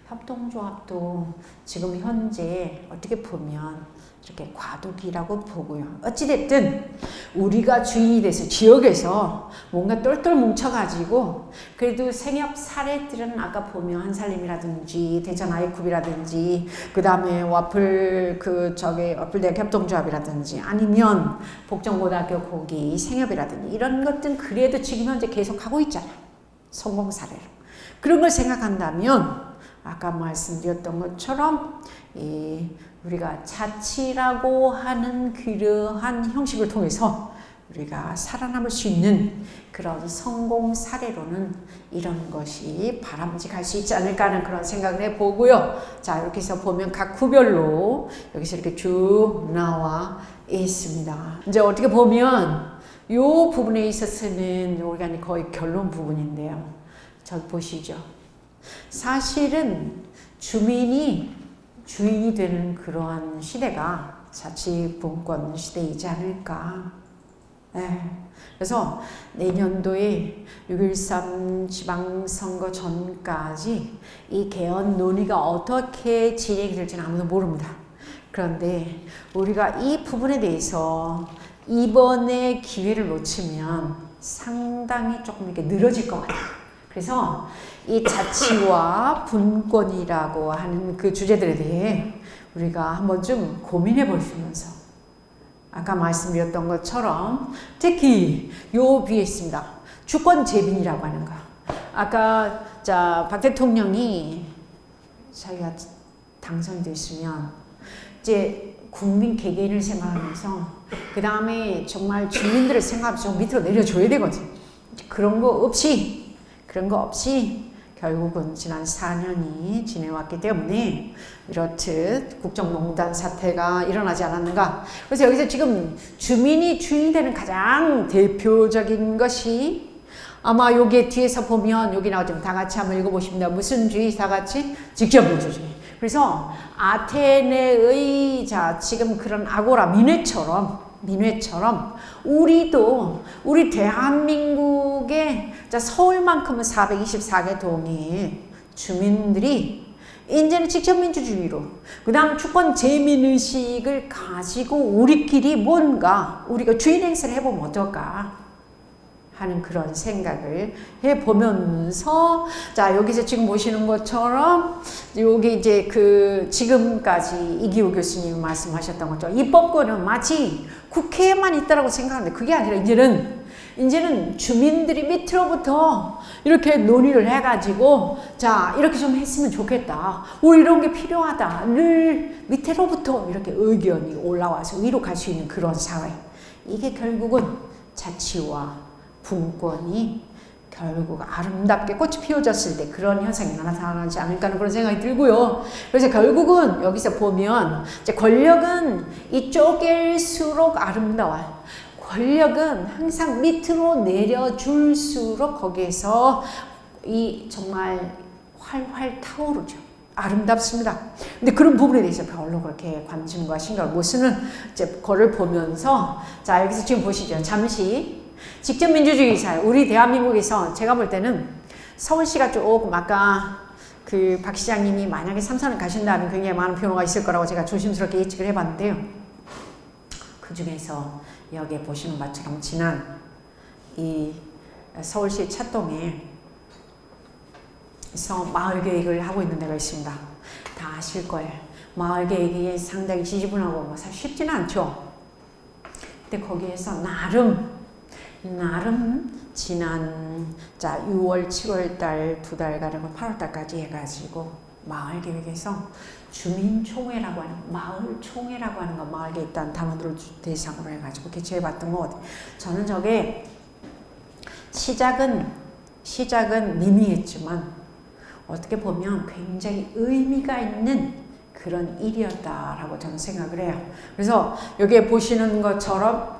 Speaker 1: 협동조합도 지금 현재 어떻게 보면 이렇게 과도기라고 보고요. 어찌됐든 우리가 주인이 돼서 지역에서 뭔가 똘똘 뭉쳐가지고 그래도 생협 사례들은 아까 보면 한살림이라든지 대전 아이쿱이라든지 그 다음에 와플대학 협동조합이라든지 아니면 복정고등학교 거기 생협이라든지 이런 것들은 그래도 지금 현재 계속 하고 있잖아. 성공 사례로. 그런 걸 생각한다면 아까 말씀드렸던 것처럼 우리가 자치라고 하는 그러한 형식을 통해서 우리가 살아남을 수 있는 그런 성공 사례로는 이런 것이 바람직할 수 있지 않을까 하는 그런 생각을 해보고요. 자, 이렇게 해서 보면 각 구별로 여기서 이렇게 쭉 나와 있습니다. 이제 어떻게 보면 이 부분에 있어서는 우리가 거의 결론 부분인데요. 저기 보시죠. 사실은 주민이 주인이 되는 그러한 시대가 자치분권 시대이지 않을까. 네. 그래서 내년도에 6.13 지방선거 전까지 이 개헌 논의가 어떻게 진행이 될지는 아무도 모릅니다. 그런데 우리가 이 부분에 대해서 이번에 기회를 놓치면 상당히 조금 이렇게 늘어질 것 같아요. 그래서 이 자치와 분권이라고 하는 그 주제들에 대해 우리가 한번 좀 고민해 보시면서 아까 말씀드렸던 것처럼 특히 요 뒤에 있습니다. 주권 재빈이라고 하는 거. 아까 박 대통령이 자기가 당선됐으면 이제 국민 개개인을 생각하면서 그 다음에 정말 주민들을 생각하면서 밑으로 내려줘야 되거든. 그런 거 없이 결국은 지난 4년이 지내왔기 때문에 이렇듯 국정농단 사태가 일어나지 않았는가. 그래서 여기서 지금 주민이 주인이 되는 가장 대표적인 것이 아마 여기 뒤에서 보면 여기 나오지만 다 같이 한번 읽어보십니다. 무슨 주의? 다 같이 직접민주주의. 그래서 아테네의 자 지금 그런 아고라 민회처럼 우리도 우리 대한민국의 자 서울만큼은 424개 동의 주민들이 이제는 직접민주주의로 그 다음 주권 재민의식을 가지고 우리끼리 뭔가 우리가 주인 행세를 해보면 어떨까 하는 그런 생각을 해보면서 자 여기서 지금 보시는 것처럼 여기 이제 그 지금까지 이기호 교수님이 말씀하셨던 것처럼 입법권은 마치 국회에만 있다라고 생각하는데 그게 아니라 이제는 주민들이 밑으로부터 이렇게 논의를 해가지고 자 이렇게 좀 했으면 좋겠다. 우리 이런 게 필요하다. 늘 밑으로부터 이렇게 의견이 올라와서 위로 갈 수 있는 그런 사회. 이게 결국은 자치와 분권이 결국 아름답게 꽃이 피어졌을 때 그런 현상이 나타나지 않을까 하는 그런 생각이 들고요. 그래서 결국은 여기서 보면 이제 권력은 이쪽일수록 아름다워요. 권력은 항상 밑으로 내려줄수록 거기에서 이 정말 활활 타오르죠. 아름답습니다. 근데 그런 부분에 대해서 별로 그렇게 관심과 신경을 못 쓰는 이제 그걸 보면서 자 여기서 지금 보시죠. 잠시 직접민주주의 사회 우리 대한민국에서 제가 볼 때는 서울시가 조금 아까 그 박 시장님이 만약에 삼선을 가신다면 굉장히 많은 변화가 있을 거라고 제가 조심스럽게 예측을 해봤는데요. 그 중에서 여기에 보시는 바처럼 지난 이 서울시 찻동에서 마을 계획을 하고 있는 데가 있습니다. 다 아실 거예요. 마을 계획이 상당히 지지분하고 뭐 사실 쉽지는 않죠. 근데 거기에서 나름 지난 자 6월 7월 달 2달가량을 8월 달까지 해가지고 마을 계획에서 주민총회라고 하는 마을 총회라고 하는 거 마을에 있다는 단어들을 대상으로 해가지고 개최해봤던 것 같아요. 저는 저게 시작은 미미했지만 어떻게 보면 굉장히 의미가 있는 그런 일이었다라고 저는 생각을 해요. 그래서 여기에 보시는 것처럼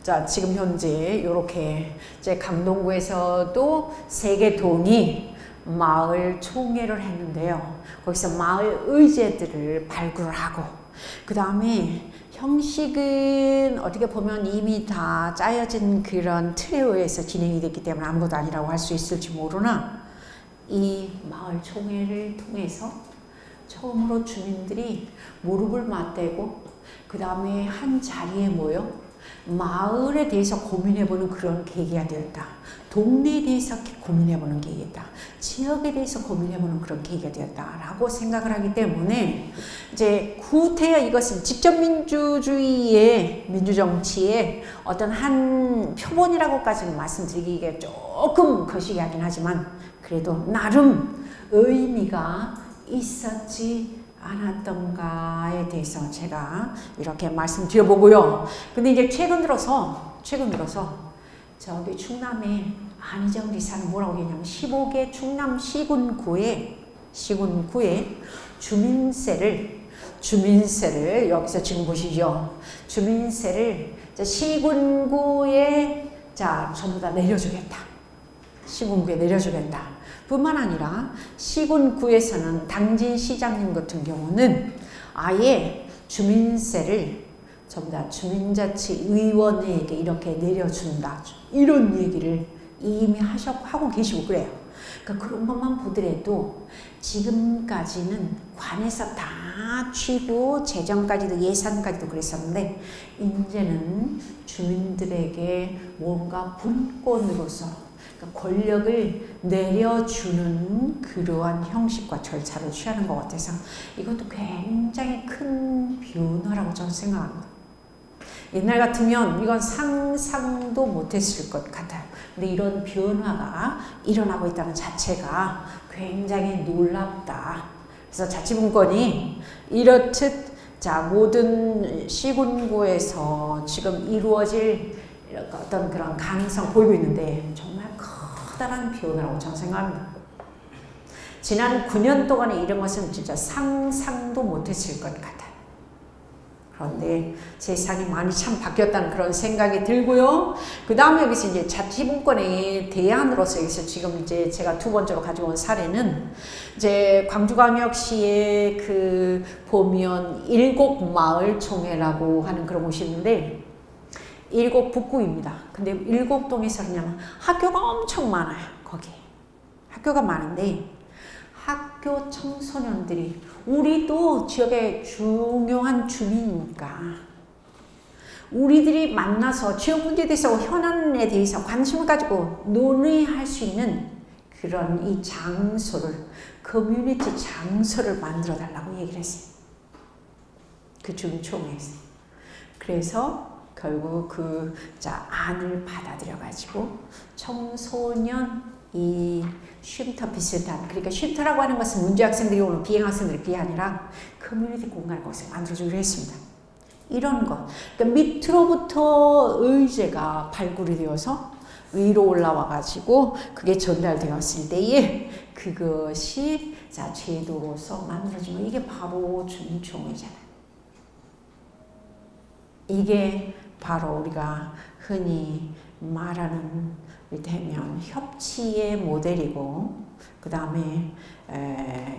Speaker 1: 자 지금 현재 이렇게 이제 강동구에서도 3개 동이 마을 총회를 했는데요. 거기서 마을 의제들을 발굴을 하고 그 다음에 형식은 어떻게 보면 이미 다 짜여진 그런 틀에 의해서 진행이 됐기 때문에 아무것도 아니라고 할 수 있을지 모르나 이 마을 총회를 통해서 처음으로 주민들이 무릎을 맞대고 그 다음에 한 자리에 모여 마을에 대해서 고민해보는 그런 계기가 되었다. 동네에 대해서 고민해보는 계기였다. 지역에 대해서 고민해보는 그런 계기가 되었다라고 생각을 하기 때문에 이제 구태여 이것은 직접민주주의의 민주정치의 어떤 한 표본이라고까지는 말씀드리기가 조금 거시기하긴 하지만 그래도 나름 의미가 있었지 않았던가에 대해서 제가 이렇게 말씀드려보고요. 근데 이제 최근 들어서 저기 충남에 안희정 지사는 뭐라고 했냐면 15개 충남 시군구에 주민세를 여기서 지금 보시죠. 주민세를 시군구에 자 전부 다 내려주겠다. 시군구에 내려주겠다. 뿐만 아니라 시군구에서는 당진 시장님 같은 경우는 아예 주민세를 전부 다 주민자치위원회에게 이렇게 내려준다. 이런 얘기를 이미 하고 계시고 그래요. 그러니까 그런 것만 보더라도 지금까지는 관에서 다 쥐고 재정까지도 예산까지도 그랬었는데 이제는 주민들에게 뭔가 분권으로서 권력을 내려주는 그러한 형식과 절차를 취하는 것 같아서 이것도 굉장히 큰 변화라고 저는 생각합니다. 옛날 같으면 이건 상상도 못했을 것 같아요. 근데 이런 변화가 일어나고 있다는 자체가 굉장히 놀랍다. 그래서 자치분권이 이렇듯 자 모든 시군구에서 지금 이루어질 어떤 그런 가능성 보이고 있는데 정말 커다란 변화라고 저는 생각합니다. 지난 9년 동안에 이런 것은 진짜 상상도 못했을 것 같아요. 그런데 세상이 많이 참 바뀌었다는 그런 생각이 들고요. 그 다음에 여기서 이제 자치분권의 대안으로서 여기서 지금 이제 제가 두 번째로 가지고 온 사례는 이제 광주광역시에 그 보면 일곡마을총회라고 하는 그런 곳이 있는데 일곡 북구입니다. 근데 일곡동에서 그냥 학교가 엄청 많아요. 거기 학교가 많은데 학교 청소년들이 우리도 지역의 중요한 주민이니까 우리들이 만나서 지역 문제에 대해서 현안에 대해서 관심을 가지고 논의할 수 있는 그런 이 장소를 커뮤니티 장소를 만들어 달라고 얘기를 했어요. 그 주민총회에서. 그래서 결국 그 안을 받아들여 가지고 청소년 이 쉼터 비슷한, 그러니까 쉼터라고 하는 것은 문제 학생들이 오는 비행 학생들이 그게 아니라 커뮤니티 공간을 거기서 만들어주기로 했습니다. 이런 것, 그러니까 밑으로부터 의제가 발굴이 되어서 위로 올라와 가지고 그게 전달되었을 때에 그것이 제도로서 만들어지면 이게 바로 주민총회잖아요. 이게 바로 우리가 흔히 말하는 대면 협치의 모델이고 그 다음에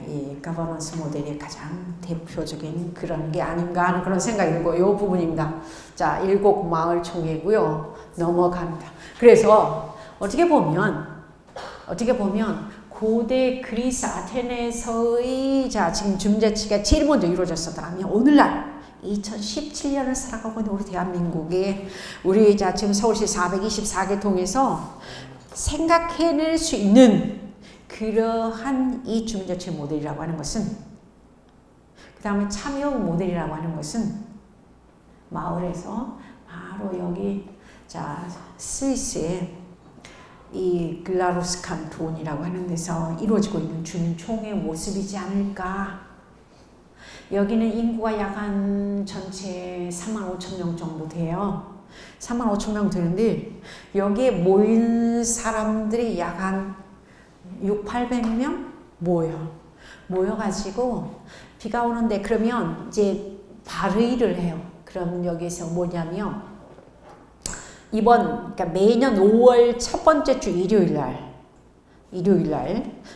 Speaker 1: 이 가버넌스 모델의 가장 대표적인 그런 게 아닌가 하는 그런 생각이 들고 이 부분입니다. 자, 일곡마을총회고요. 넘어갑니다. 그래서 어떻게 보면 고대 그리스 아테네에서의 지금 주민자치가 제일 먼저 이루어졌었다면 오늘날 2017년을 살아가고 있는 우리 대한민국에 우리 지금 서울시 424개 통해서 생각해낼 수 있는 그러한 이 주민자치 모델이라고 하는 것은 그 다음에 참여 모델이라고 하는 것은 마을에서 바로 여기 스위스의 이 글라루스 칸톤이라고 하는 데서 이루어지고 있는 주민총회 모습이지 않을까. 여기는 인구가 약 한 전체 35,000명 정도 돼요. 35,000명 되는데 여기에 모인 사람들이 약 한 600~800명 모여가지고 비가 오는데 그러면 이제 발의를 해요. 그럼 여기서 뭐냐면 그러니까 매년 5월 첫 번째 주 일요일날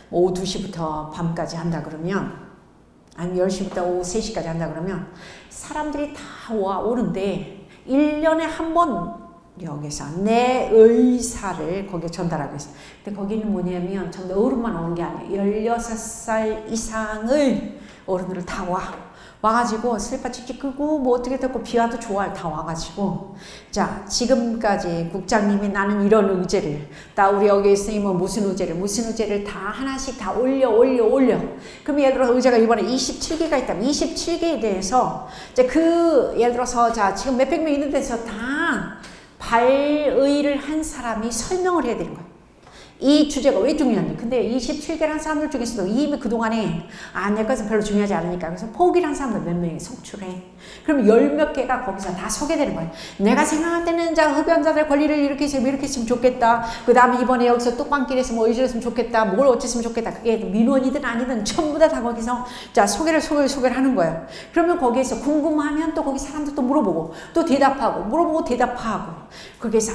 Speaker 1: 오후 2시부터 밤까지 한다 그러면 아니면 10시부터 오후 3시까지 한다 그러면 사람들이 다 오는데 1년에 한 번 여기서 내 의사를 거기에 전달하고 있어요. 근데 거기는 뭐냐면 전부 어른만 오는 게 아니에요. 16살 이상의 어른들을 다 와가지고 슬리퍼 찍찍 끄고 뭐 어떻게 됐고 비와도 좋아요. 다 와가지고 지금까지 국장님이 나는 이런 의제를 우리 여기 있으면 무슨 의제를 다 하나씩 다 올려 그럼 예를 들어서 의제가 이번에 27개가 있다면 27개에 대해서 예를 들어서 지금 몇백 명 있는 데서 다 발의를 한 사람이 설명을 해야 되는 거예요. 이 주제가 왜 중요한지. 근데 27개라는 사람들 중에서도 이미 그동안에 내 것은 별로 중요하지 않으니까 그래서 포기란 사람들 몇 명이 속출해. 그럼 10몇 개가 거기서 다 소개되는 거예요. 내가 생각할 때는 흡연자들 권리를 이렇게 했으면 좋겠다. 그 다음에 이번에 여기서 뚝방길에서 뭐 이랬으면 좋겠다. 뭘 어쨌으면 좋겠다. 그게 민원이든 아니든 전부 다 거기서 소개를 하는 거예요. 그러면 거기에서 궁금하면 또 거기 사람들 또 물어보고 또 물어보고 대답하고 거기에서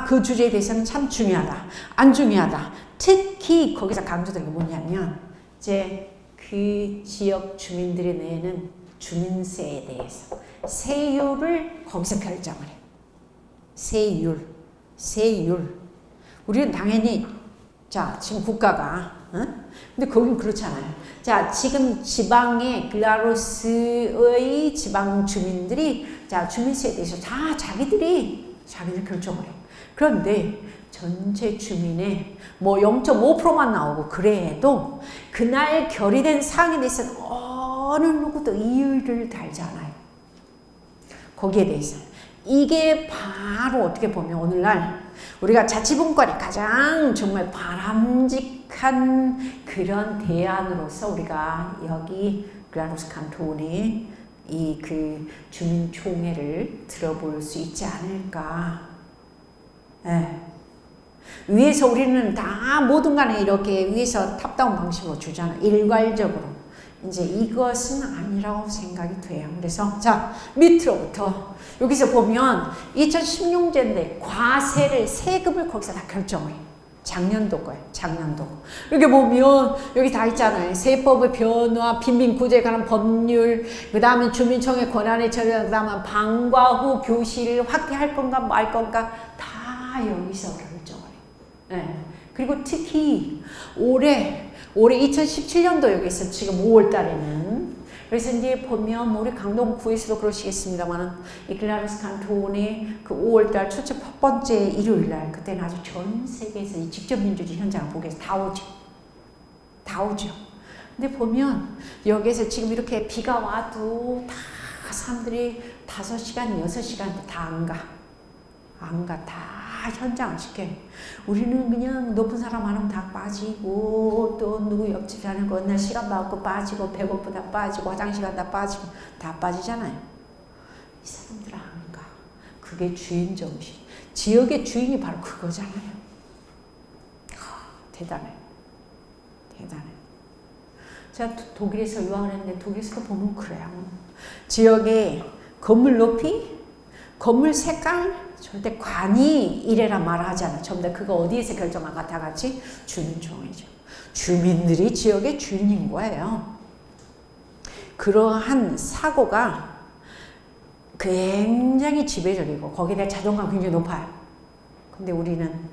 Speaker 1: 그 주제에 대해서는 참 중요하다. 안 중요하다. 특히 거기서 강조되는 게 뭐냐면 그 지역 주민들이 내는 주민세에 대해서 세율을 거기서 결정을 해요. 세율. 우리는 당연히 지금 국가가 근데 거긴 그렇잖아요. 지금 지방의 글라루스의 지방 주민들이 주민세에 대해서 다 자기들 결정을 해요. 그런데 전체 주민의 뭐 0.5%만 나오고 그래도 그날 결의된 사항에 대해서는 어느 누구도 이의를 달지 않아요. 거기에 대해서. 이게 바로 어떻게 보면 오늘날 우리가 자치분권의 가장 정말 바람직한 그런 대안으로서 우리가 여기 글라루스 칸톤의 이 그 주민총회를 들어볼 수 있지 않을까. 위에서 우리는 다 모든 간에 이렇게 위에서 탑다운 방식으로 주잖아. 일괄적으로. 이제 이것은 아니라고 생각이 돼요. 그래서 자, 밑으로부터 여기서 보면 2016년대 과세를 세금을 거기서 다 결정해요. 작년도 거예요. 작년도. 이렇게 보면 여기 다 있잖아요. 세법의 변화, 빈민구제에 관한 법률, 그 다음에 주민청의 권한의 처리, 그 다음에 방과 후 교실을 확대할 건가 말 건가 다 여기서 결정을 해요. 네. 그리고 특히 올해 2017년도 여기서 지금 5월 달에는 그래서 이제 보면 우리 강동구에서도 그러시겠습니다만 이 글라루스 칸톤의 그 5월달 첫째 첫 번째 일요일날 그때는 아주 전 세계에서 이 직접민주주의 현장을 보기 위해서 다 오죠. 다 오죠. 근데 보면 여기에서 지금 이렇게 비가 와도 다 사람들이 5시간, 6시간 다 안 가. 안 가. 다 현장을 시켜. 우리는 그냥 높은 사람 하면 다 빠지고 또 누구 옆집 사는 거 날 시간 받고 빠지고 배고프다 빠지고 화장실 갔다 빠지고 다 빠지잖아요. 이 사람들은 안 가. 그게 주인 정신. 지역의 주인이 바로 그거잖아요. 대단해. 대단해. 제가 독일에서 유학을 했는데 독일에서도 보면 그래요. 지역의 건물 높이, 건물 색깔, 절대 관이 이래라 말하지 않아. 전부 다 그거 어디에서 결정한가 다 같이 주민총회죠. 주민들이 지역의 주인인 거예요. 그러한 사고가 굉장히 지배적이고 거기에 대한 자존감 굉장히 높아요. 근데 우리는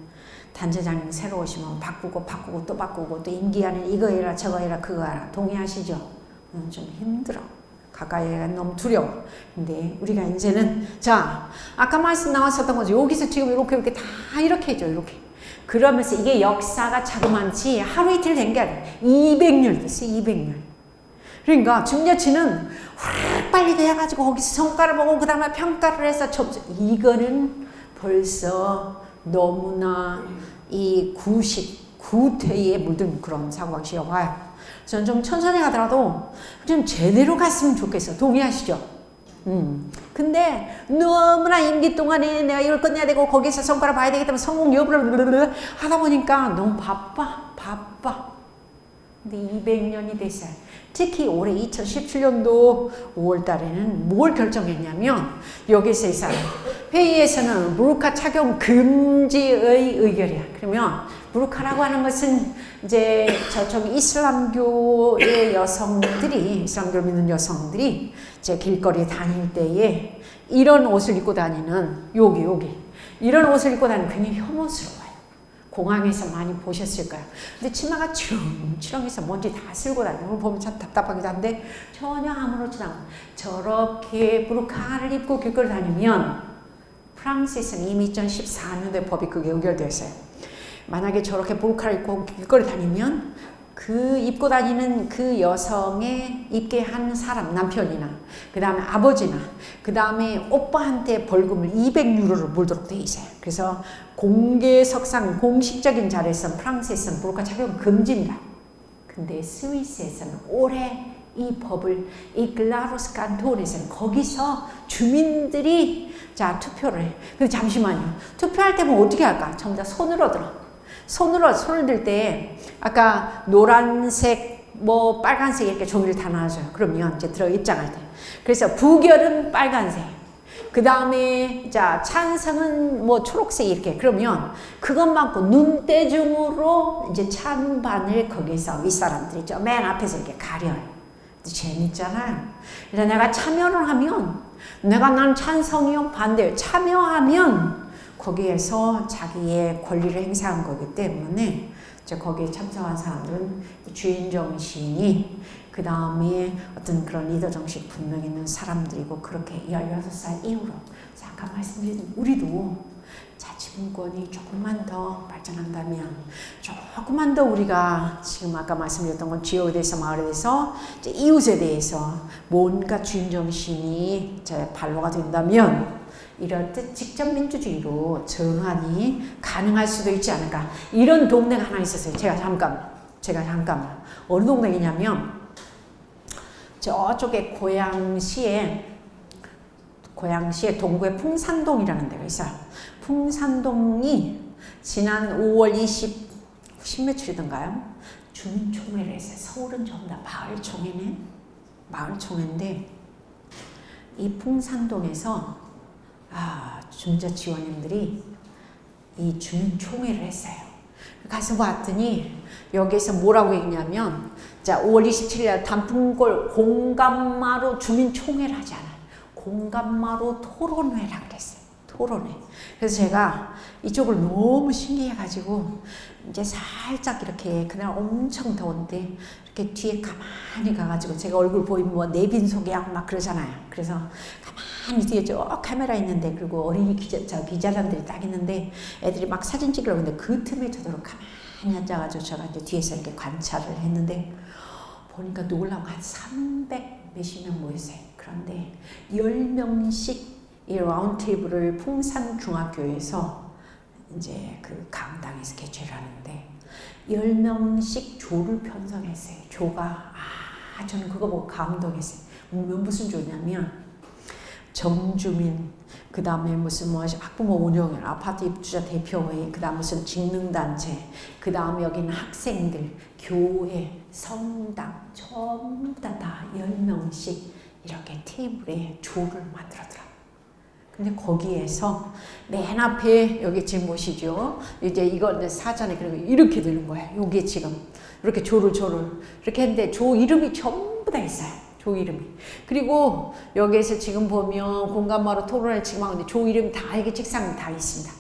Speaker 1: 단체장님 새로 오시면 바꾸고 또 바꾸고 또 임기하는 이거 해라 저거 해라 그거 해라. 동의하시죠? 좀 힘들어. 가까이가 너무 두려워. 근데 우리가 이제는 자 아까 말씀 나왔었던 거죠. 여기서 지금 이렇게 다 이렇게 해줘. 이렇게. 그러면서 이게 역사가 자그만치 하루 이틀 된 게 아니라 200년 됐어요. 200년. 그러니까 중여치는 확 빨리 돼가지고 거기서 성과를 보고 그 다음에 평가를 해서 이거는 벌써 너무나 이 구태에 물든 그런 사고방식이라고 봐요. 저는 좀 천천히 가더라도 좀 제대로 갔으면 좋겠어. 동의하시죠? 근데 너무나 임기 동안에 내가 이걸 끝내야 되고 거기서 성과를 봐야 되기 때문에 성공 여부를 하다 보니까 너무 바빠. 근데 200년이 됐어요. 특히 올해 2017년도 5월 달에는 뭘 결정했냐면 여기서 이 사람 회의에서는 부르카 착용 금지의 의결이야. 그러면 부르카라고 하는 것은 이제 저쪽 이슬람교의 여성들이 이슬람교를 믿는 여성들이 이제 길거리에 다닐 때에 이런 옷을 입고 다니는 여기 이런 옷을 입고 다니는 굉장히 혐오스러워요. 공항에서 많이 보셨을 거예요. 근데 치마가 치렁치렁해서 먼지 다 쓸고 다니는 걸 보면 참 답답하기도 한데 전혀 아무렇지도 않고 저렇게 부르카를 입고 길거리 다니면 프랑스에서는 이미 2014년도에 법이 그게 의결됐어요. 만약에 저렇게 부르카를 입고 길거리 다니면 그 입고 다니는 그 여성의 입게 한 사람, 남편이나 그 다음에 아버지나 그 다음에 오빠한테 벌금을 200유로를 물도록 돼 있어요. 그래서 공개석상 공식적인 자리에서는 프랑스에서는 부르카 착용 금지입니다. 근데 스위스에서는 올해 이 법을 이 글라루스 칸톤에서는 거기서 주민들이 자 투표를 해. 근데 잠시만요. 투표할 때면 어떻게 할까? 전부 다 손으로 들어. 손을 들 때 아까 노란색 뭐 빨간색 이렇게 종이를 다 나눠줘요. 그러면 이제 입장할 때. 그래서 부결은 빨간색. 그 다음에 자 찬성은 뭐 초록색 이렇게. 그러면 그것만고 눈대중으로 이제 찬반을 거기서 윗사람들이 저 맨 앞에서 이렇게 가려요. 재밌잖아요. 그래서 내가 참여를 하면 난 찬성이요 반대요. 참여하면 거기에서 자기의 권리를 행사한 거기 때문에 이제 거기에 참석한 사람들은 주인 정신이 그 다음에 어떤 그런 리더 정신 분명 있는 사람들이고 그렇게 16살 이후로 잠깐 말씀드린 우리도 자치분권이 조금만 더 발전한다면 조금만 더 우리가 지금 아까 말씀드렸던 건 지역에 대해서 마을에 대해서 이제 이웃에 대해서 뭔가 주인 정신이 이제 발로가 된다면 이럴 때 직접 민주주의로 정한이 가능할 수도 있지 않을까. 이런 동네가 하나 있었어요. 제가 잠깐만. 어느 동네이냐면 저쪽에 고양시에 동구에 풍산동이라는 데가 있어요. 풍산동이 지난 5월 10 며칠이던가요? 주민총회를 했어요. 서울은 전부 다 마을총회네. 마을총회인데 이 풍산동에서 주민자 지원님들이 이 주민총회를 했어요. 가서 봤더니 여기서 뭐라고 했냐면 자 5월 27일 단풍골 공감마루 주민총회를 하잖아요. 공감마루 토론회라고 그랬어요. 토론회. 그래서 제가 이쪽을 너무 신기해가지고 이제 살짝 이렇게 그날 엄청 더운데 이렇게 뒤에 가만히 가가지고 제가 얼굴 보이면 뭐 내빈 소개하고 막 그러잖아요. 그래서 가만히 뒤에 저 카메라 있는데 그리고 어린이 기자단들이 딱 있는데 애들이 막 사진 찍으려고 했는데 그 틈에 저더러 가만히 앉아가지고 제가 이제 뒤에서 이렇게 관찰을 했는데 보니까 놀라운 한 300 몇십 명 모였어요. 그런데 10명씩 이 라운드 테이블을 풍산중학교에서 이제 그 강당에서 개최를 하는데 10명씩 조를 편성했어요. 조가 저는 그거 보고 감동했어요. 무슨 조냐면 정주민, 그 다음에 무슨 뭐 학부모 운영회, 아파트 입주자 대표회의, 그 다음 무슨 직능단체, 그 다음에 여기는 학생들, 교회, 성당 전부 다 10명씩 이렇게 테이블에 조를 만들었더라고요. 근데 거기에서 맨 앞에 여기 지금 보시죠. 이제 이거 사전에 그리고 이렇게 되는 거예요. 여기 지금 이렇게 조를 이렇게 했는데 조 이름이 전부 다 있어요. 조 이름이. 그리고 여기에서 지금 보면 공감마루 토론을 지금 하는데 조 이름이 다 이게 책상에 다 있습니다.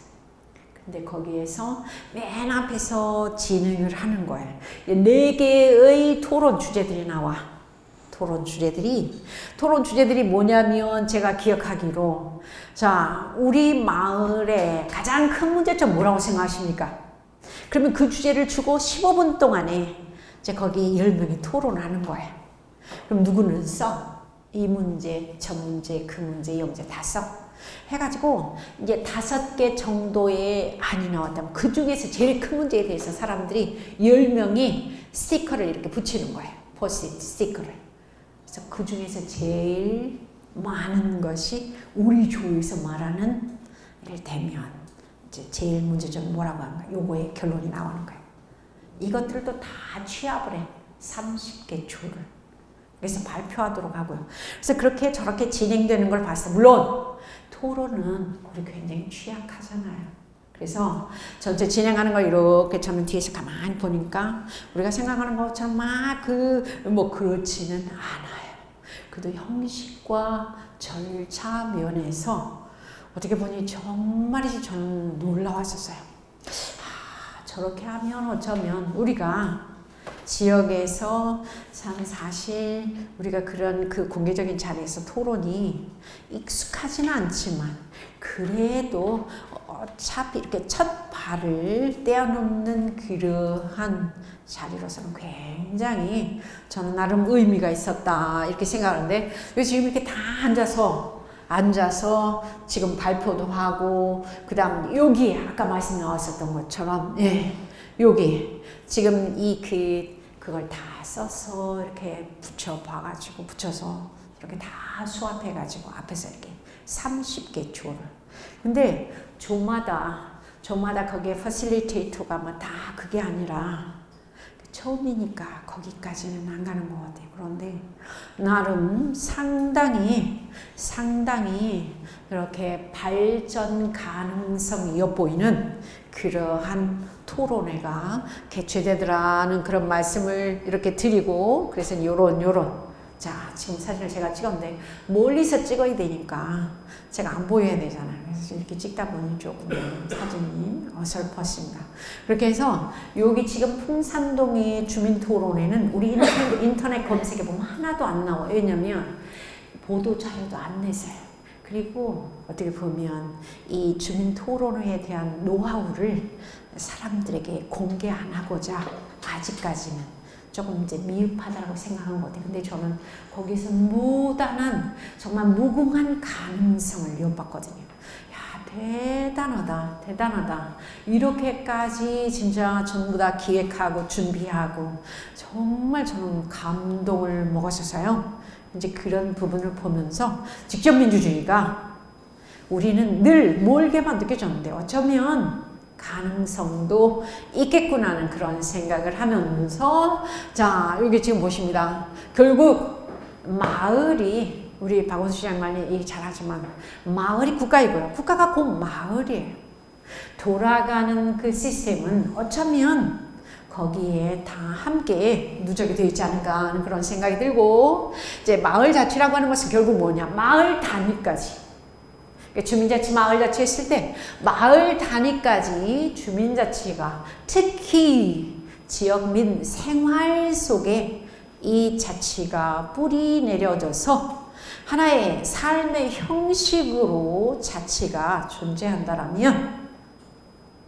Speaker 1: 근데 거기에서 맨 앞에서 진행을 하는 거예요. 4개의 토론 주제들이 나와. 토론 주제들이 뭐냐면 제가 기억하기로 자 우리 마을의 가장 큰 문제점 뭐라고 생각하십니까? 그러면 그 주제를 주고 15분 동안에 이제 거기 10명이 토론을 하는 거예요. 그럼 누구는 써? 이 문제, 저 문제, 그 문제, 이 문제 다 써. 해가지고 이제 5개 정도의 안이 나왔다면 그 중에서 제일 큰 문제에 대해서 사람들이 10명이 스티커를 이렇게 붙이는 거예요. 포스트잇 스티커를. 그래서 그 중에서 제일 많은 것이 우리 조에서 말하는 이를테면 이제 제일 문제점 뭐라고 하는가 요거의 결론이 나오는 거예요. 이것들도 다 취합을 해. 30개 조를. 그래서 발표하도록 하고요. 그래서 그렇게 저렇게 진행되는 걸 봤어요. 물론 토론은 우리 굉장히 취약하잖아요. 그래서 전체 진행하는 걸 이렇게 저는 뒤에서 가만히 보니까 우리가 생각하는 것처럼 막 뭐 그렇지는 않아요. 그래도 형식과 절차 면에서 어떻게 보니 정말이지 저는 놀라웠었어요. 저렇게 하면 어쩌면 우리가 지역에서 사실 우리가 그런 그 공개적인 자리에서 토론이 익숙하지는 않지만 그래도 어차피 이렇게 첫 발을 떼어놓는 그러한 자리로서는 굉장히 저는 나름 의미가 있었다 이렇게 생각하는데 지금 이렇게 다 앉아서 지금 발표도 하고 그 다음 여기 아까 말씀 나왔었던 것처럼 여기 지금 그걸 다 써서 이렇게 붙여서 이렇게 다 수합해가지고 앞에서 이렇게 30개 조를. 근데 조마다 거기에 퍼실리테이터가 뭐 다 그게 아니라 처음이니까 거기까지는 안 가는 것 같아요. 그런데 나름 상당히 이렇게 발전 가능성이 엿보이는 그러한 토론회가 개최되더라는 그런 말씀을 이렇게 드리고 그래서 요런 자 지금 사진을 제가 찍었는데 멀리서 찍어야 되니까 제가 안 보여야 되잖아요. 그래서 이렇게 찍다 보니 조금 사진이 어설펐습니다. 그렇게 해서 여기 지금 풍산동의 주민토론회는 우리 인터넷 검색해 보면 하나도 안 나와요. 왜냐면 보도 자료도 안 내세요. 그리고 어떻게 보면 이 주민토론회에 대한 노하우를 사람들에게 공개 안 하고자 아직까지는 조금 이제 미흡하다고 생각한 것 같아요. 근데 저는 거기서 무단한 정말 무궁한 가능성을 엿봤거든요. 야 대단하다. 이렇게까지 진짜 전부 다 기획하고 준비하고 정말 저는 감동을 먹었어요. 이제 그런 부분을 보면서 직접 민주주의가 우리는 늘 멀게만 느껴졌는데 어쩌면 가능성도 있겠구나 하는 그런 생각을 하면서 자 여기 지금 보십니다. 결국 마을이 우리 박원순 시장 많이 얘기 잘하지만 마을이 국가이고요. 국가가 곧 마을이에요. 돌아가는 그 시스템은 어쩌면 거기에 다 함께 누적이 되어 있지 않을까 하는 그런 생각이 들고 이제 마을 자치라고 하는 것은 결국 뭐냐? 마을 단위까지. 주민자치, 마을자치 했을 때 마을 단위까지 주민자치가 특히 지역 민 생활 속에 이 자치가 뿌리 내려져서 하나의 삶의 형식으로 자치가 존재한다라면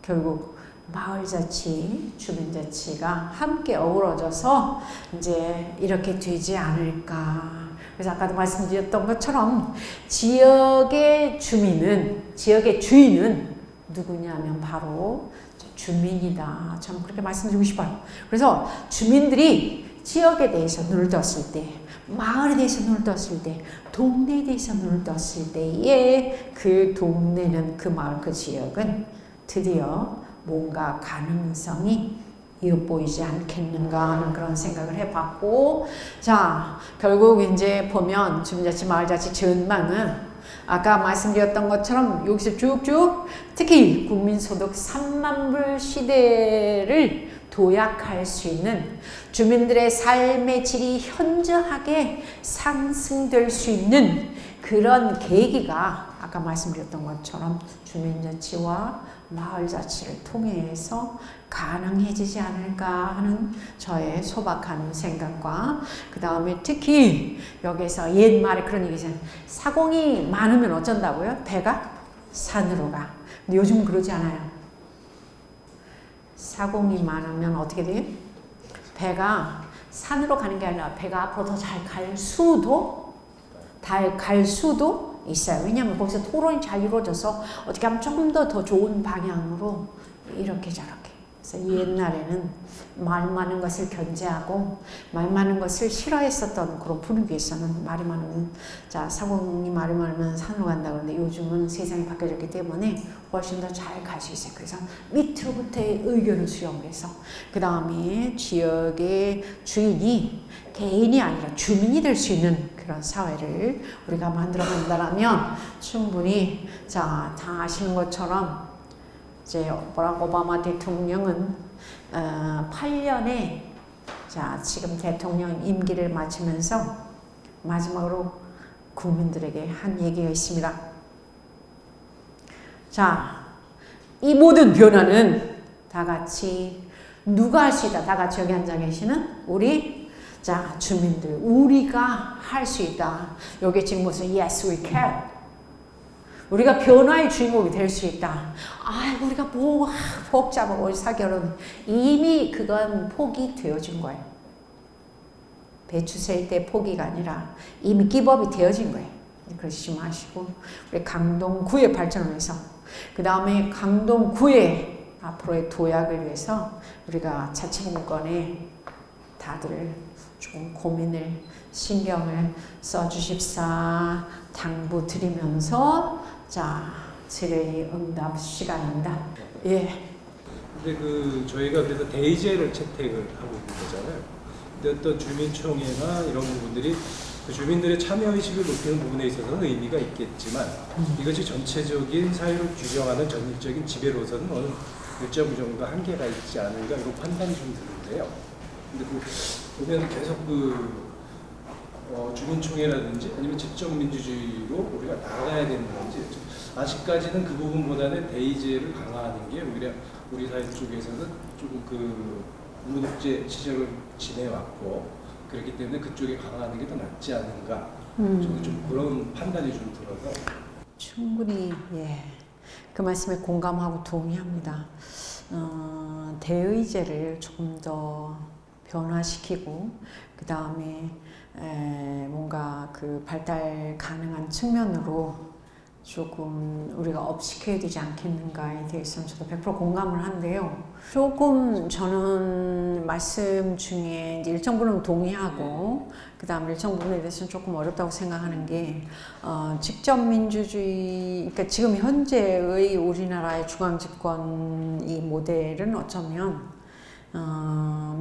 Speaker 1: 결국 마을자치, 주민자치가 함께 어우러져서 이제 이렇게 되지 않을까. 그래서 아까도 말씀드렸던 것처럼 지역의 주민은, 지역의 주인은 누구냐면 바로 주민이다. 저는 그렇게 말씀드리고 싶어요. 그래서 주민들이 지역에 대해서 눈을 떴을 때, 마을에 대해서 눈을 떴을 때, 동네에 대해서 눈을 떴을 때에 그 동네는, 그 마을, 그 지역은 드디어 뭔가 가능성이 엿보이지 않겠는가 하는 그런 생각을 해봤고, 자 결국 이제 보면 주민자치, 마을자치 전망은 아까 말씀드렸던 것처럼 여기서 쭉쭉 특히 국민소득 3만 불 시대를 도약할 수 있는 주민들의 삶의 질이 현저하게 상승될 수 있는 그런 계기가 아까 말씀드렸던 것처럼 주민자치와 마을자치를 통해서 가능해지지 않을까 하는 저의 소박한 생각과 그 다음에 특히 여기서 옛말에 그런 얘기잖아요. 사공이 많으면 어쩐다고요? 배가 산으로 가. 근데 요즘은 그러지 않아요. 사공이 많으면 어떻게 돼요? 배가 산으로 가는 게 아니라 배가 앞으로 더 잘 갈 수도 있어요. 왜냐하면 거기서 토론이 잘 이루어져서 어떻게 하면 조금 더 좋은 방향으로 이렇게 저렇게. 그래서 옛날에는 말 많은 것을 견제하고 말 많은 것을 싫어했었던 그런 분위기에서는 말이 많으면 자 사공이 말이 많으면 산으로 간다 그러는데 요즘은 세상이 바뀌어졌기 때문에 훨씬 더 잘 갈 수 있어요. 그래서 밑으로부터의 의견을 수용을 해서 그 다음에 지역의 주인이 개인이 아니라 주민이 될 수 있는 그런 사회를 우리가 만들어 간다면 충분히 자 다 아시는 것처럼 이제 버락 오바마 대통령은 8년에 자 지금 대통령 임기를 마치면서 마지막으로 국민들에게 한 얘기가 있습니다. 자, 이 모든 변화는 다 같이 누가 할 수 있다. 다 같이 여기 앉아 계시는 우리 자 주민들 우리가 할 수 있다. 여기 지금 무슨 yes we can. 우리가 변화의 주인공이 될 수 있다. 아, 우리가 뭐 복잡하고 사결은 이미 그건 포기 되어진 거예요. 배추 셀 때 포기가 아니라 이미 기법이 되어진 거예요. 그러시지 마시고 우리 강동구의 발전을 위해서 그 다음에 강동구의 앞으로의 도약을 위해서 우리가 자치분권에 다들 조금 고민을 신경을 써주십사 당부드리면서 자 질의응답 시간입니다. 예.
Speaker 4: 근데 저희가 그래서 대의제를 채택을 하고 있는 거잖아요. 근데 어떤 주민총회나 이런 부분들이 그 주민들의 참여의식을 높이는 부분에 있어서는 의미가 있겠지만 이것이 전체적인 사회를 규정하는 전립적인 지배로서는 어느 일정 정도 한계가 있지 않은가 이런 판단이 좀 드는데요. 근데 보면 계속 주민총회라든지 아니면 직접민주주의로 우리가 나아가야 되는 건지 아직까지는 그 부분보다는 대의제를 강화하는 게 오히려 우리 사회 쪽에서는 조금 무독재 시절을 지내왔고 그렇기 때문에 그쪽에 강화하는 게 더 낫지 않은가 저는 좀 그런 판단이 좀 들어서
Speaker 1: 충분히 예, 그 말씀에 공감하고 동의합니다. 대의제를 조금 더 변화시키고 그 다음에 뭔가 그 발달 가능한 측면으로 조금 우리가 업시켜야 되지 않겠는가에 대해서는 저도 100% 공감을 한데요. 조금 저는 말씀 중에 이제 일정 부분 동의하고 그 다음 일정 부분에 대해서는 조금 어렵다고 생각하는 게 직접 민주주의, 그러니까 지금 현재의 우리나라의 중앙집권 이 모델은 어쩌면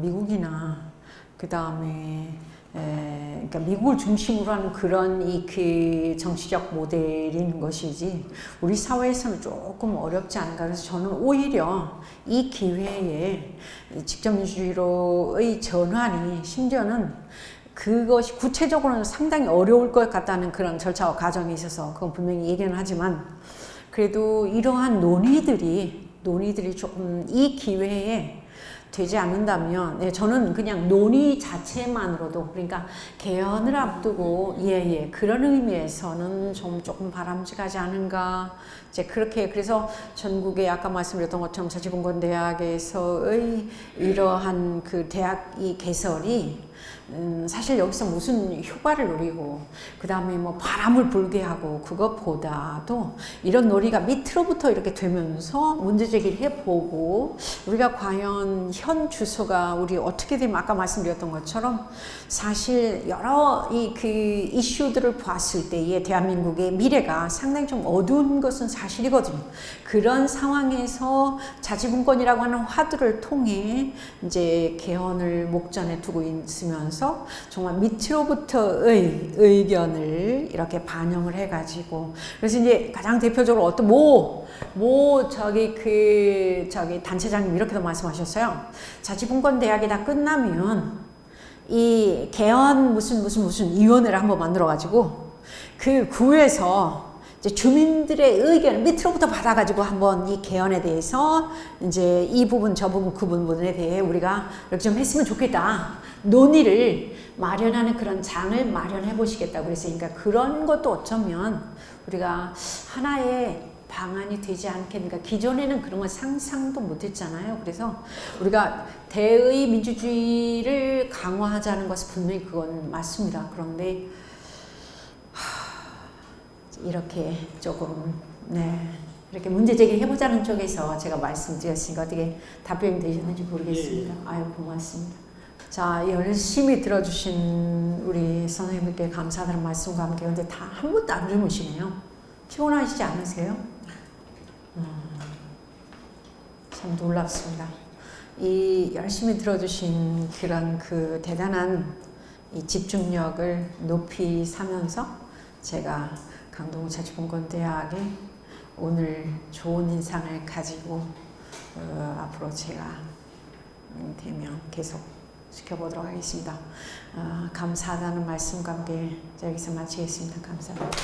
Speaker 1: 미국이나 그 다음에 그러니까 미국을 중심으로 하는 그런 그 정치적 모델인 것이지 우리 사회에서는 조금 어렵지 않은가. 그래서 저는 오히려 이 기회에 직접민주주의로의 전환이 심지어는 그것이 구체적으로는 상당히 어려울 것 같다는 그런 절차와 과정이 있어서 그건 분명히 얘기는 하지만 그래도 이러한 논의들이 조금 이 기회에 되지 않는다면 저는 그냥 논의 자체만으로도 그러니까 개헌을 앞두고 그런 의미에서는 좀 조금 바람직하지 않은가 이제 그렇게 그래서 전국에 아까 말씀드렸던 것처럼 자치분권대학에서의 이러한 그 대학 이 개설이 사실 여기서 무슨 효과를 노리고 그 다음에 뭐 바람을 불게 하고 그것보다도 이런 놀이가 밑으로부터 이렇게 되면서 문제제기를 해보고 우리가 과연 현 주소가 우리 어떻게 되면 아까 말씀드렸던 것처럼 사실 여러 그 이슈들을 봤을 때의 대한민국의 미래가 상당히 좀 어두운 것은 사실이거든요. 그런 상황에서 자치분권이라고 하는 화두를 통해 이제 개헌을 목전에 두고 있으면서 정말 밑으로부터의 의견을 이렇게 반영을 해가지고 그래서 이제 가장 대표적으로 어떤 저기 단체장님 이렇게도 말씀하셨어요. 자치분권대학이 다 끝나면 이 개헌 무슨 위원회를 한번 만들어가지고 그 구에서 이제 주민들의 의견을 밑으로부터 받아가지고 한번 이 개헌에 대해서 이제 이 부분 저 부분 그 부분에 대해 우리가 이렇게 좀 했으면 좋겠다 논의를 마련하는 그런 장을 마련해 보시겠다고 그랬어요. 그러니까 그런 것도 어쩌면 우리가 하나의 방안이 되지 않겠는가. 기존에는 그런 걸 상상도 못했잖아요. 그래서 우리가 대의 민주주의를 강화하자는 것은 분명히 그건 맞습니다. 그런데 이렇게 조금 이렇게 문제 제기를 해보자는 쪽에서 제가 말씀드렸으니까 어떻게 답변이 되셨는지 모르겠습니다. 아유 고맙습니다. 자 열심히 들어주신 우리 선생님께 감사하다는 말씀과 함께 근데 다 한 번도 안 주무시네요. 피곤하시지 않으세요? 참 놀랍습니다. 이 열심히 들어주신 그런 그 대단한 이 집중력을 높이 사면서 제가 강동구 자치분권대학에 오늘 좋은 인상을 가지고 앞으로 제가 되면 계속 지켜보도록 하겠습니다. 감사하다는 말씀과 함께 여기서 마치겠습니다. 감사합니다.